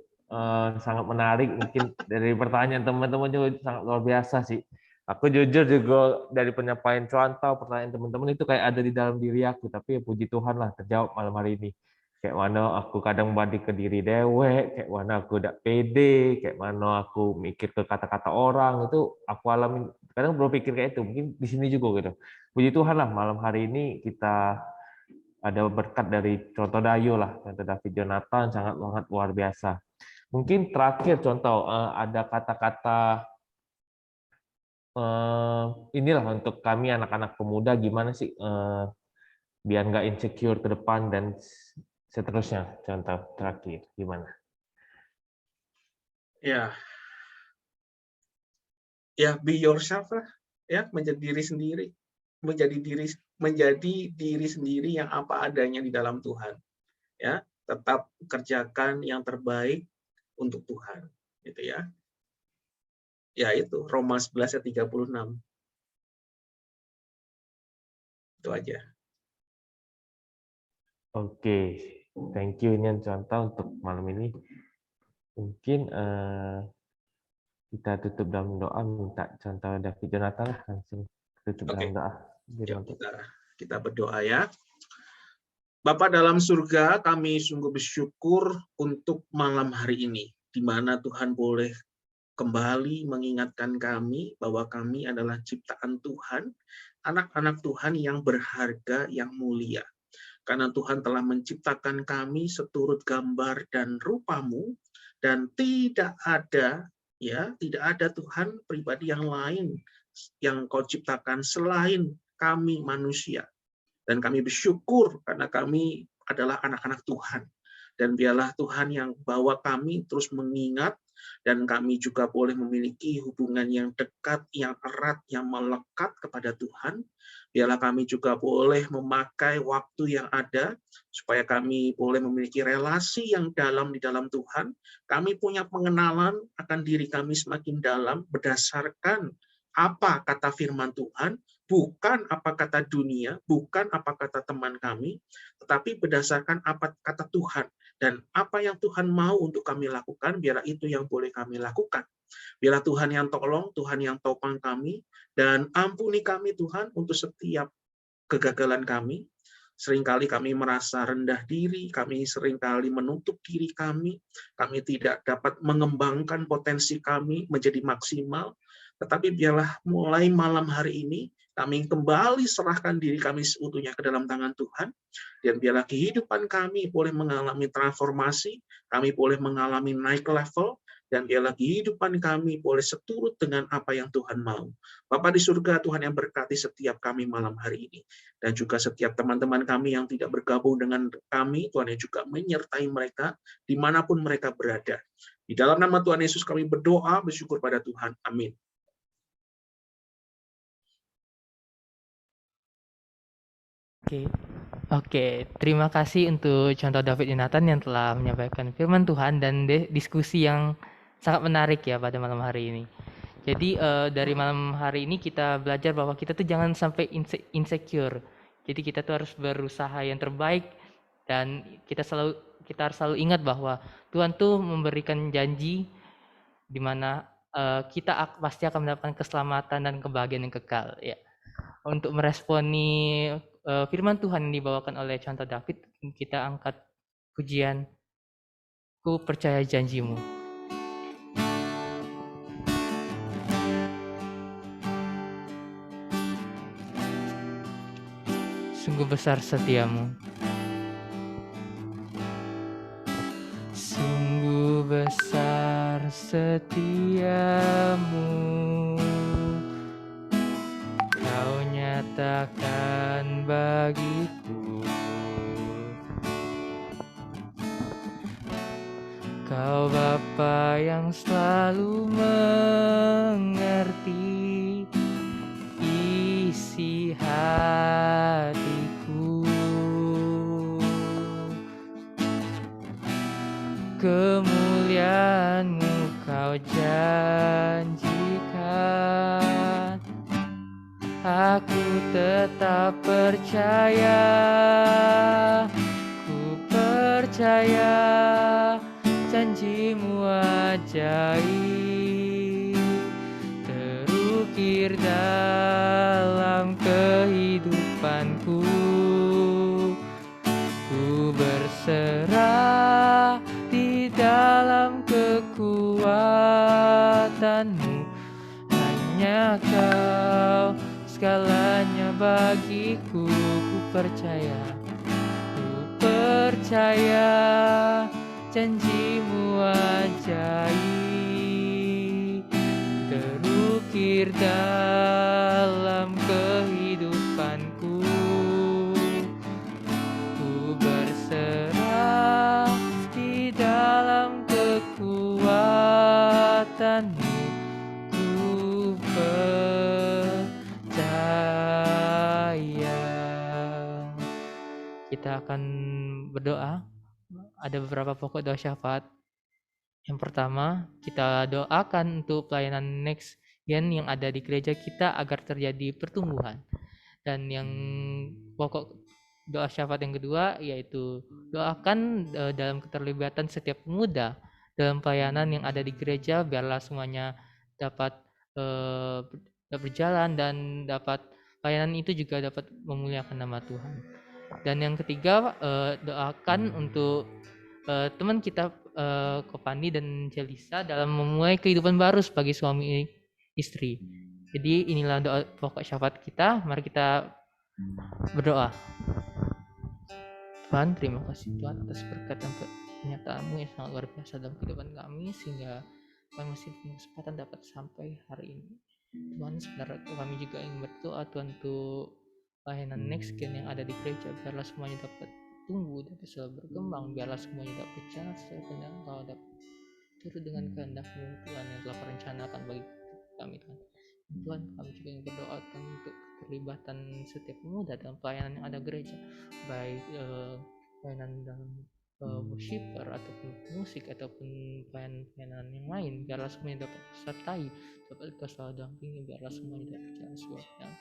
[SPEAKER 5] sangat menarik. Mungkin dari pertanyaan teman-teman juga sangat luar biasa sih. Aku jujur juga dari penyampaian contoh, pertanyaan teman-teman itu kayak ada di dalam diri aku, tapi ya puji Tuhan lah terjawab malam hari ini. Kayak mana aku kadang banding ke diri dewek, kayak mana aku udah pede, kayak mana aku mikir ke kata-kata orang, itu aku alami. Kadang berpikir kayak itu, mungkin di sini juga gitu. Puji Tuhan lah malam hari ini kita ada berkat dari contoh Dayo lah, contoh David Jonathan sangat luar biasa. Mungkin terakhir contoh ada kata-kata inilah untuk kami anak-anak pemuda gimana sih biar nggak insecure ke depan dan seterusnya. Contoh terakhir gimana?
[SPEAKER 3] Ya, be yourself lah, ya, menjadi diri sendiri, menjadi diri sendiri yang apa adanya di dalam Tuhan, ya, tetap kerjakan yang terbaik untuk Tuhan, gitu ya. Ya itu Roma 11 ayat 36. Itu aja.
[SPEAKER 5] Oke, thank you ini contoh untuk malam ini. Mungkin kita tutup dalam doa, minta contoh David Jonathan langsung tutup dalam doa.
[SPEAKER 3] Kita berdoa ya. Bapa dalam surga, kami sungguh bersyukur untuk malam hari ini, di mana Tuhan boleh kembali mengingatkan kami bahwa kami adalah ciptaan Tuhan, anak-anak Tuhan yang berharga, yang mulia. Karena Tuhan telah menciptakan kami seturut gambar dan rupa-Mu, dan tidak ada Tuhan pribadi yang lain yang Kau ciptakan selain kami manusia. Dan kami bersyukur karena kami adalah anak-anak Tuhan. Dan biarlah Tuhan yang bawa kami terus mengingat, dan kami juga boleh memiliki hubungan yang dekat, yang erat, yang melekat kepada Tuhan. Biarlah kami juga boleh memakai waktu yang ada, supaya kami boleh memiliki relasi yang dalam di dalam Tuhan. Kami punya pengenalan akan diri kami semakin dalam, berdasarkan apa kata firman Tuhan, bukan apa kata dunia, bukan apa kata teman kami, tetapi berdasarkan apa kata Tuhan. Dan apa yang Tuhan mau untuk kami lakukan, biarlah itu yang boleh kami lakukan. Biarlah Tuhan yang tolong, Tuhan yang topang kami, dan ampuni kami Tuhan untuk setiap kegagalan kami. Seringkali kami merasa rendah diri, kami seringkali menutup diri kami tidak dapat mengembangkan potensi kami menjadi maksimal. Tetapi biarlah mulai malam hari ini, kami kembali serahkan diri kami seutuhnya ke dalam tangan Tuhan, dan biarlah kehidupan kami boleh mengalami transformasi, kami boleh mengalami naik level, dan biarlah kehidupan kami boleh seturut dengan apa yang Tuhan mau. Bapa di surga, Tuhan yang berkati setiap kami malam hari ini, dan juga setiap teman-teman kami yang tidak bergabung dengan kami, Tuhan yang juga menyertai mereka dimanapun mereka berada. Di dalam nama Tuhan Yesus kami berdoa, bersyukur pada Tuhan. Amin.
[SPEAKER 7] Oke, terima kasih untuk contoh David Yonatan yang telah menyampaikan firman Tuhan dan diskusi yang sangat menarik ya pada malam hari ini. Jadi dari malam hari ini kita belajar bahwa kita tuh jangan sampai insecure. Jadi kita tuh harus berusaha yang terbaik dan kita harus selalu ingat bahwa Tuhan tuh memberikan janji di mana kita pasti akan mendapatkan keselamatan dan kebahagiaan yang kekal ya. Untuk meresponi firman Tuhan yang dibawakan oleh contoh David, kita angkat pujian Ku Percaya Janjimu. Sungguh besar setiamu. Sungguh besar setiamu, Kau nyatakan bagiku. Kau Bapa yang selalu mengerti isi hatiku. Kemuliaan-Mu Kau janjikan, aku tetap percaya. Ku percaya janji-Mu ajaib, terukir dalam kehidupanku. Ku berserah di dalam kekuatan-Mu, hanya Kau segalanya bagiku. Ku percaya janji-Mu ajaib, terukir dalam kehidupanku. Ku berserah di dalam kekuatan-Mu. Ku percaya. Kita akan berdoa. Ada beberapa pokok doa syafaat. Yang pertama, kita doakan untuk pelayanan next gen yang ada di gereja kita agar terjadi pertumbuhan. Dan yang pokok doa syafaat yang kedua yaitu doakan dalam keterlibatan setiap pemuda dalam pelayanan yang ada di gereja, biarlah semuanya dapat berjalan dan dapat pelayanan itu juga dapat memuliakan nama Tuhan. Dan yang ketiga, doakan untuk teman kita Kopandi dan Jelisa dalam memulai kehidupan baru sebagai suami istri. Jadi inilah doa pokok syafaat kita. Mari kita berdoa. Tuhan, terima kasih Tuhan atas berkat dan pernyataan-Mu yang sangat luar biasa dalam kehidupan kami, sehingga kami masih punya kesempatan dapat sampai hari ini. Tuhan, sebenarnya kami juga ingin berdoa Tuhan untuk pelayanan next gen yang ada di gereja, biarlah semuanya dapat tumbuh, dapat selalu berkembang, biarlah semuanya dapat berjalan sesuai kehendak Engkau, dapat turut dengan kehendak-Mu Tuhan yang telah merencanakan bagi kami Tuhan. Tuhan, kami juga ingin berdoa untuk keterlibatan setiap pemuda dalam pelayanan yang ada gereja, baik pelayanan dalam worshiper ataupun musik ataupun pelayanan yang lain, biarlah semuanya dapat disertai, dapat Engkau selalu dampingi, biarlah semuanya dapat berjalan sesuai kehendak.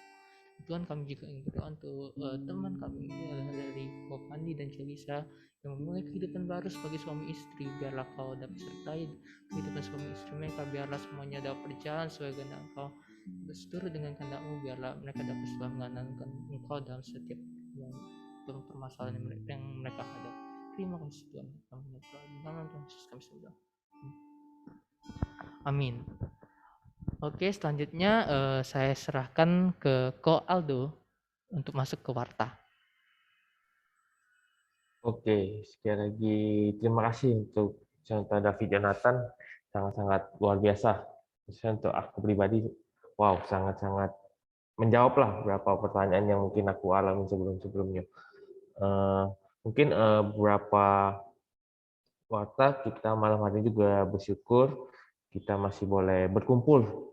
[SPEAKER 7] Tuhan, kami juga ingin berdoa untuk teman kami dari Kopandi dan Jelisa yang memulai kehidupan baru sebagai suami istri, biarlah Kau dapat sertai kehidupan suami istri mereka, biarlah semuanya dapat berjalan sesuai kehendak Engkau, seturut dengan kehendak-Mu, biarlah mereka dapat selalu mengandalkan Engkau dalam setiap permasalahan yang mereka hadapi. Terima kasih Tuhan, kami berdoa di nama Tuhan Yesus kami berdoa. Amin. Oke, selanjutnya saya serahkan ke Ko Aldo untuk masuk ke warta.
[SPEAKER 5] Oke, sekali lagi terima kasih untuk contoh David Yonatan sangat-sangat luar biasa. Misalnya untuk aku pribadi, wow, sangat-sangat menjawablah beberapa pertanyaan yang mungkin aku alami sebelum-sebelumnya. Mungkin beberapa waktu kita malam hari juga bersyukur kita masih boleh berkumpul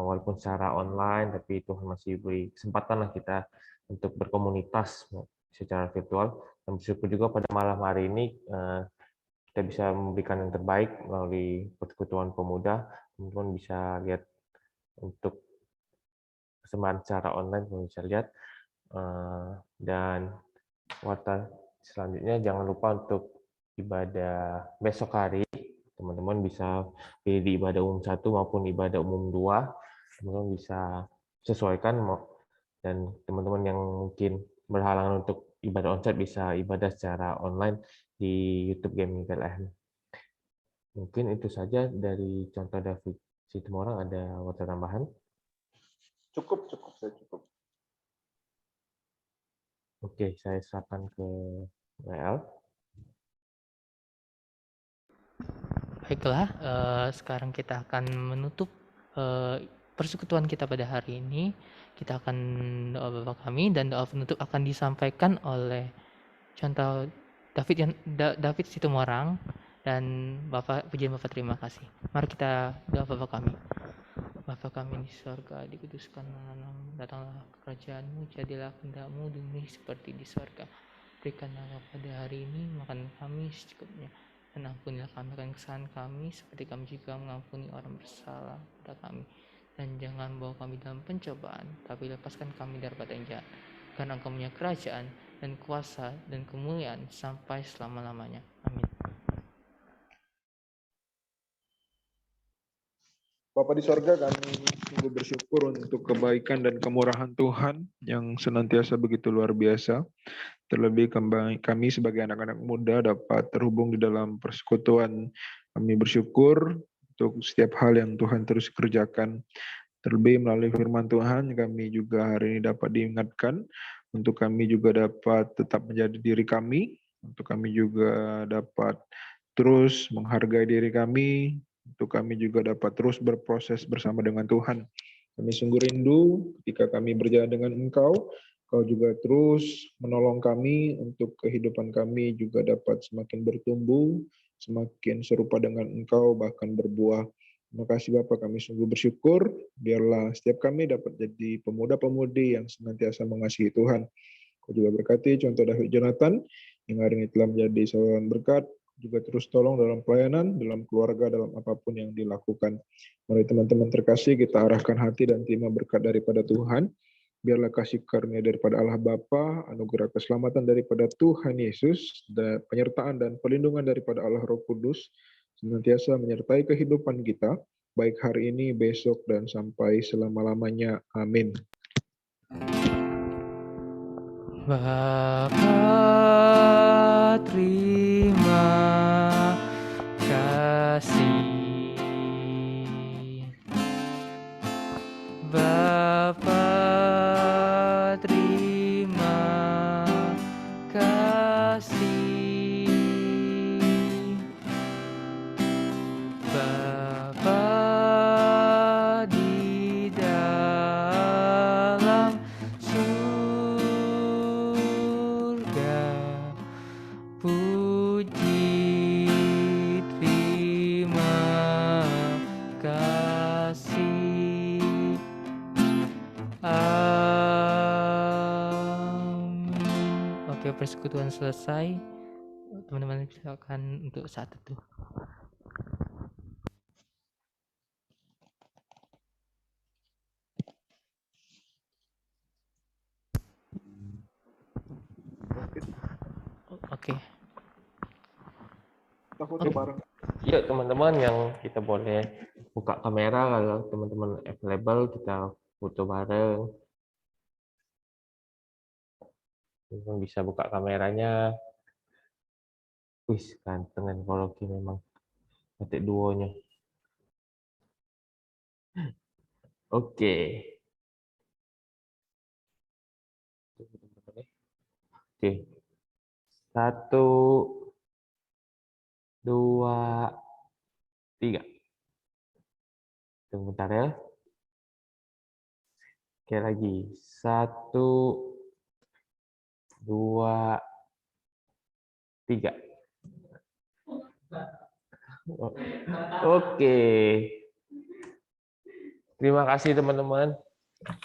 [SPEAKER 5] walaupun secara online, tapi Tuhan masih beri kesempatan lah kita untuk berkomunitas secara virtual. Dan bersyukur juga pada malam hari ini kita bisa memberikan yang terbaik melalui persekutuan pemuda. Teman-teman bisa lihat untuk persembahan secara online, teman bisa lihat. Dan waktu selanjutnya jangan lupa untuk ibadah besok hari. Teman-teman bisa pilih di ibadah umum 1 maupun ibadah umum 2. Teman-teman bisa sesuaikan, dan teman-teman yang mungkin berhalangan untuk ibadah onsite bisa ibadah secara online di YouTube Gaming PLN. Mungkin itu saja dari contoh David Situmorang. Ada waktu tambahan?
[SPEAKER 2] Cukup, saya cukup.
[SPEAKER 5] Oke, saya serahkan ke WL.
[SPEAKER 7] Baiklah, sekarang kita akan menutup persekutuan kita pada hari ini. Kita akan doa Bapa kami, dan doa penutup akan disampaikan oleh contoh David Situmorang dan pujian Bapak terima kasih. Mari kita doa Bapa kami. Bapa kami di sorga, dikuduskanlah namamu, datanglah kerajaanmu, jadilah kehendak-mu di bumi seperti di sorga. Berikanlah pada hari ini makan kami secukupnya, dan ampunilah kami akan kesalahan kami, seperti kami juga mengampuni orang bersalah kepada kami. Dan jangan bawa kami dalam pencobaan, tapi lepaskan kami daripada yang jahat. Karena Engkau punya kerajaan dan kuasa dan kemuliaan sampai selama-lamanya. Amin.
[SPEAKER 2] Bapa di sorga, kami sungguh bersyukur untuk kebaikan dan kemurahan Tuhan yang senantiasa begitu luar biasa. Terlebih kami sebagai anak-anak muda dapat terhubung di dalam persekutuan. Kami bersyukur untuk setiap hal yang Tuhan terus kerjakan. Terlebih melalui firman Tuhan, kami juga hari ini dapat diingatkan untuk kami juga dapat tetap menjadi diri kami, untuk kami juga dapat terus menghargai diri kami, untuk kami juga dapat terus berproses bersama dengan Tuhan. Kami sungguh rindu ketika kami berjalan dengan Engkau, Engkau juga terus menolong kami untuk kehidupan kami juga dapat semakin bertumbuh, semakin serupa dengan Engkau, bahkan berbuah. Terima kasih Bapak, kami sungguh bersyukur. Biarlah setiap kami dapat jadi pemuda-pemudi yang senantiasa mengasihi Tuhan. Kau juga berkati contoh David Jonathan yang hari ini telah menjadi saluran berkat, juga terus tolong dalam pelayanan, dalam keluarga, dalam apapun yang dilakukan. Mari teman-teman terkasih, kita arahkan hati dan terima berkat daripada Tuhan. Biarlah kasih karunia daripada Allah Bapa, anugerah keselamatan daripada Tuhan Yesus, dan penyertaan dan perlindungan daripada Allah Roh Kudus, senantiasa menyertai kehidupan kita, baik hari ini, besok, dan sampai selama-lamanya. Amin.
[SPEAKER 7] Bapa terima kasih, Bapa terima kasih, Bapa di dalam puji terima kasih. Amin. Oke, persekutuan selesai. Teman-teman silakan untuk saat itu. Oke.
[SPEAKER 2] Kita foto bareng.
[SPEAKER 5] Yuk teman-teman yang kita boleh buka kamera, kalau teman-teman available kita foto bareng. Teman-teman bisa buka kameranya. Wih, gantengan kalau memang ketik duonya. Oke. Oke. 1, 2, 3. Tunggu bentar ya. Oke lagi. 1, 2, 3. Oke. Terima kasih teman-teman.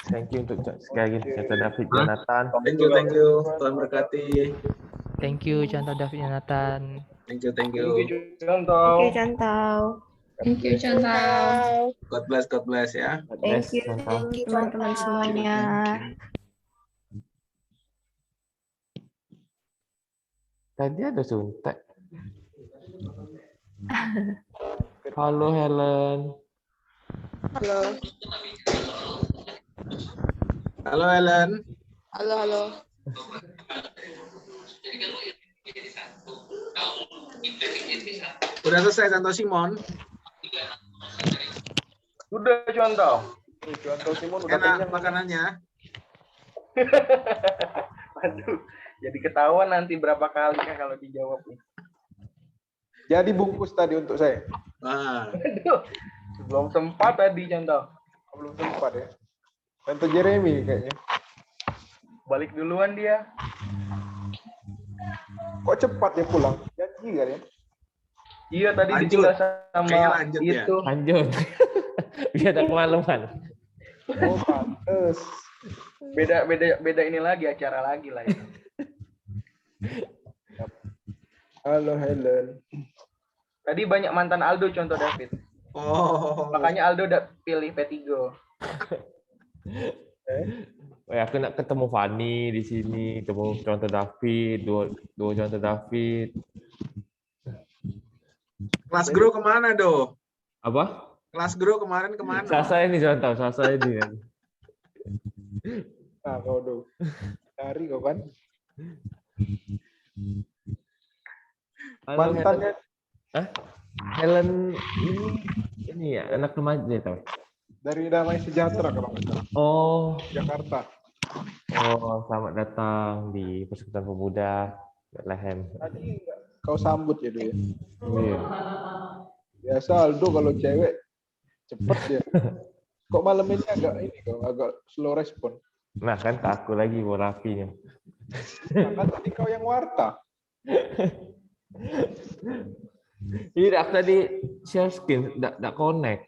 [SPEAKER 5] Thank you untuk sekali lagi Contoh David Jonathan.
[SPEAKER 3] Thank you. Tuhan berkati.
[SPEAKER 7] Thank you Contoh David Jonathan.
[SPEAKER 3] Thank you.
[SPEAKER 4] Thank you, Contoh.
[SPEAKER 6] Oke, Contoh.
[SPEAKER 9] Thank you, Contoh.
[SPEAKER 3] God bless ya.
[SPEAKER 6] Thank you
[SPEAKER 5] Contoh.
[SPEAKER 6] teman-teman semuanya.
[SPEAKER 5] Tadi ada suntek. Halo Helen.
[SPEAKER 9] Halo.
[SPEAKER 3] Halo Helen.
[SPEAKER 9] Halo.
[SPEAKER 3] Udah selesai Contoh Simon?
[SPEAKER 4] Udah, Contoh.
[SPEAKER 2] Contoh Simon udah
[SPEAKER 3] Enak
[SPEAKER 2] kenyang.
[SPEAKER 3] makanannya?
[SPEAKER 4] Aduh, jadi ketahuan nanti berapa kali ya kalau dijawab nih.
[SPEAKER 2] Jadi bungkus tadi untuk saya.
[SPEAKER 3] Wah.
[SPEAKER 4] Aduh, belum sempat tadi, Contoh.
[SPEAKER 2] Belum sempat ya. Contoh Jeremy kayaknya.
[SPEAKER 4] Balik duluan dia.
[SPEAKER 2] Kok cepat dia pulang? Janji kan ya?
[SPEAKER 4] Iya, tadi
[SPEAKER 3] Lanjut.
[SPEAKER 4] ditinggal
[SPEAKER 3] Kayaknya
[SPEAKER 4] sama
[SPEAKER 3] lanjut ya.
[SPEAKER 4] itu.
[SPEAKER 5] Lanjut. Biar ada kemalaman.
[SPEAKER 2] Oh, pantes.
[SPEAKER 4] Beda ini lagi, acara lagi lah itu.
[SPEAKER 2] Halo Helen.
[SPEAKER 4] Tadi banyak mantan Aldo, Contoh David.
[SPEAKER 3] Oh.
[SPEAKER 4] Makanya Aldo udah pilih P3.
[SPEAKER 5] Aku nak ketemu Fani di sini, ketemu Contoh David, dua Contoh David.
[SPEAKER 3] Kelas grow kemana, Do?
[SPEAKER 5] Apa?
[SPEAKER 3] Kelas grow kemarin kemana?
[SPEAKER 5] Sasa ini Contoh, Sasa ini.
[SPEAKER 2] Nah, kau do. Cari kau kan.
[SPEAKER 5] Halo,
[SPEAKER 2] Mantannya
[SPEAKER 5] Helen ini ya anak remaja tau.
[SPEAKER 2] dari Damai Sejahtera kalau nggak salah.
[SPEAKER 5] Oh,
[SPEAKER 2] Jakarta.
[SPEAKER 5] selamat datang di Persekutuan Pemuda Bethlehem.
[SPEAKER 2] Tadi kau sambut ya, Do ya.
[SPEAKER 5] Iya.
[SPEAKER 2] Biasa Aldo kalau cewek cepet ya. Kok malam ini agak slow respon.
[SPEAKER 5] Nah kan ke aku lagi mau rapinya.
[SPEAKER 2] Kan tadi kau yang warta.
[SPEAKER 5] Iya, aku tadi share screen, nggak connect.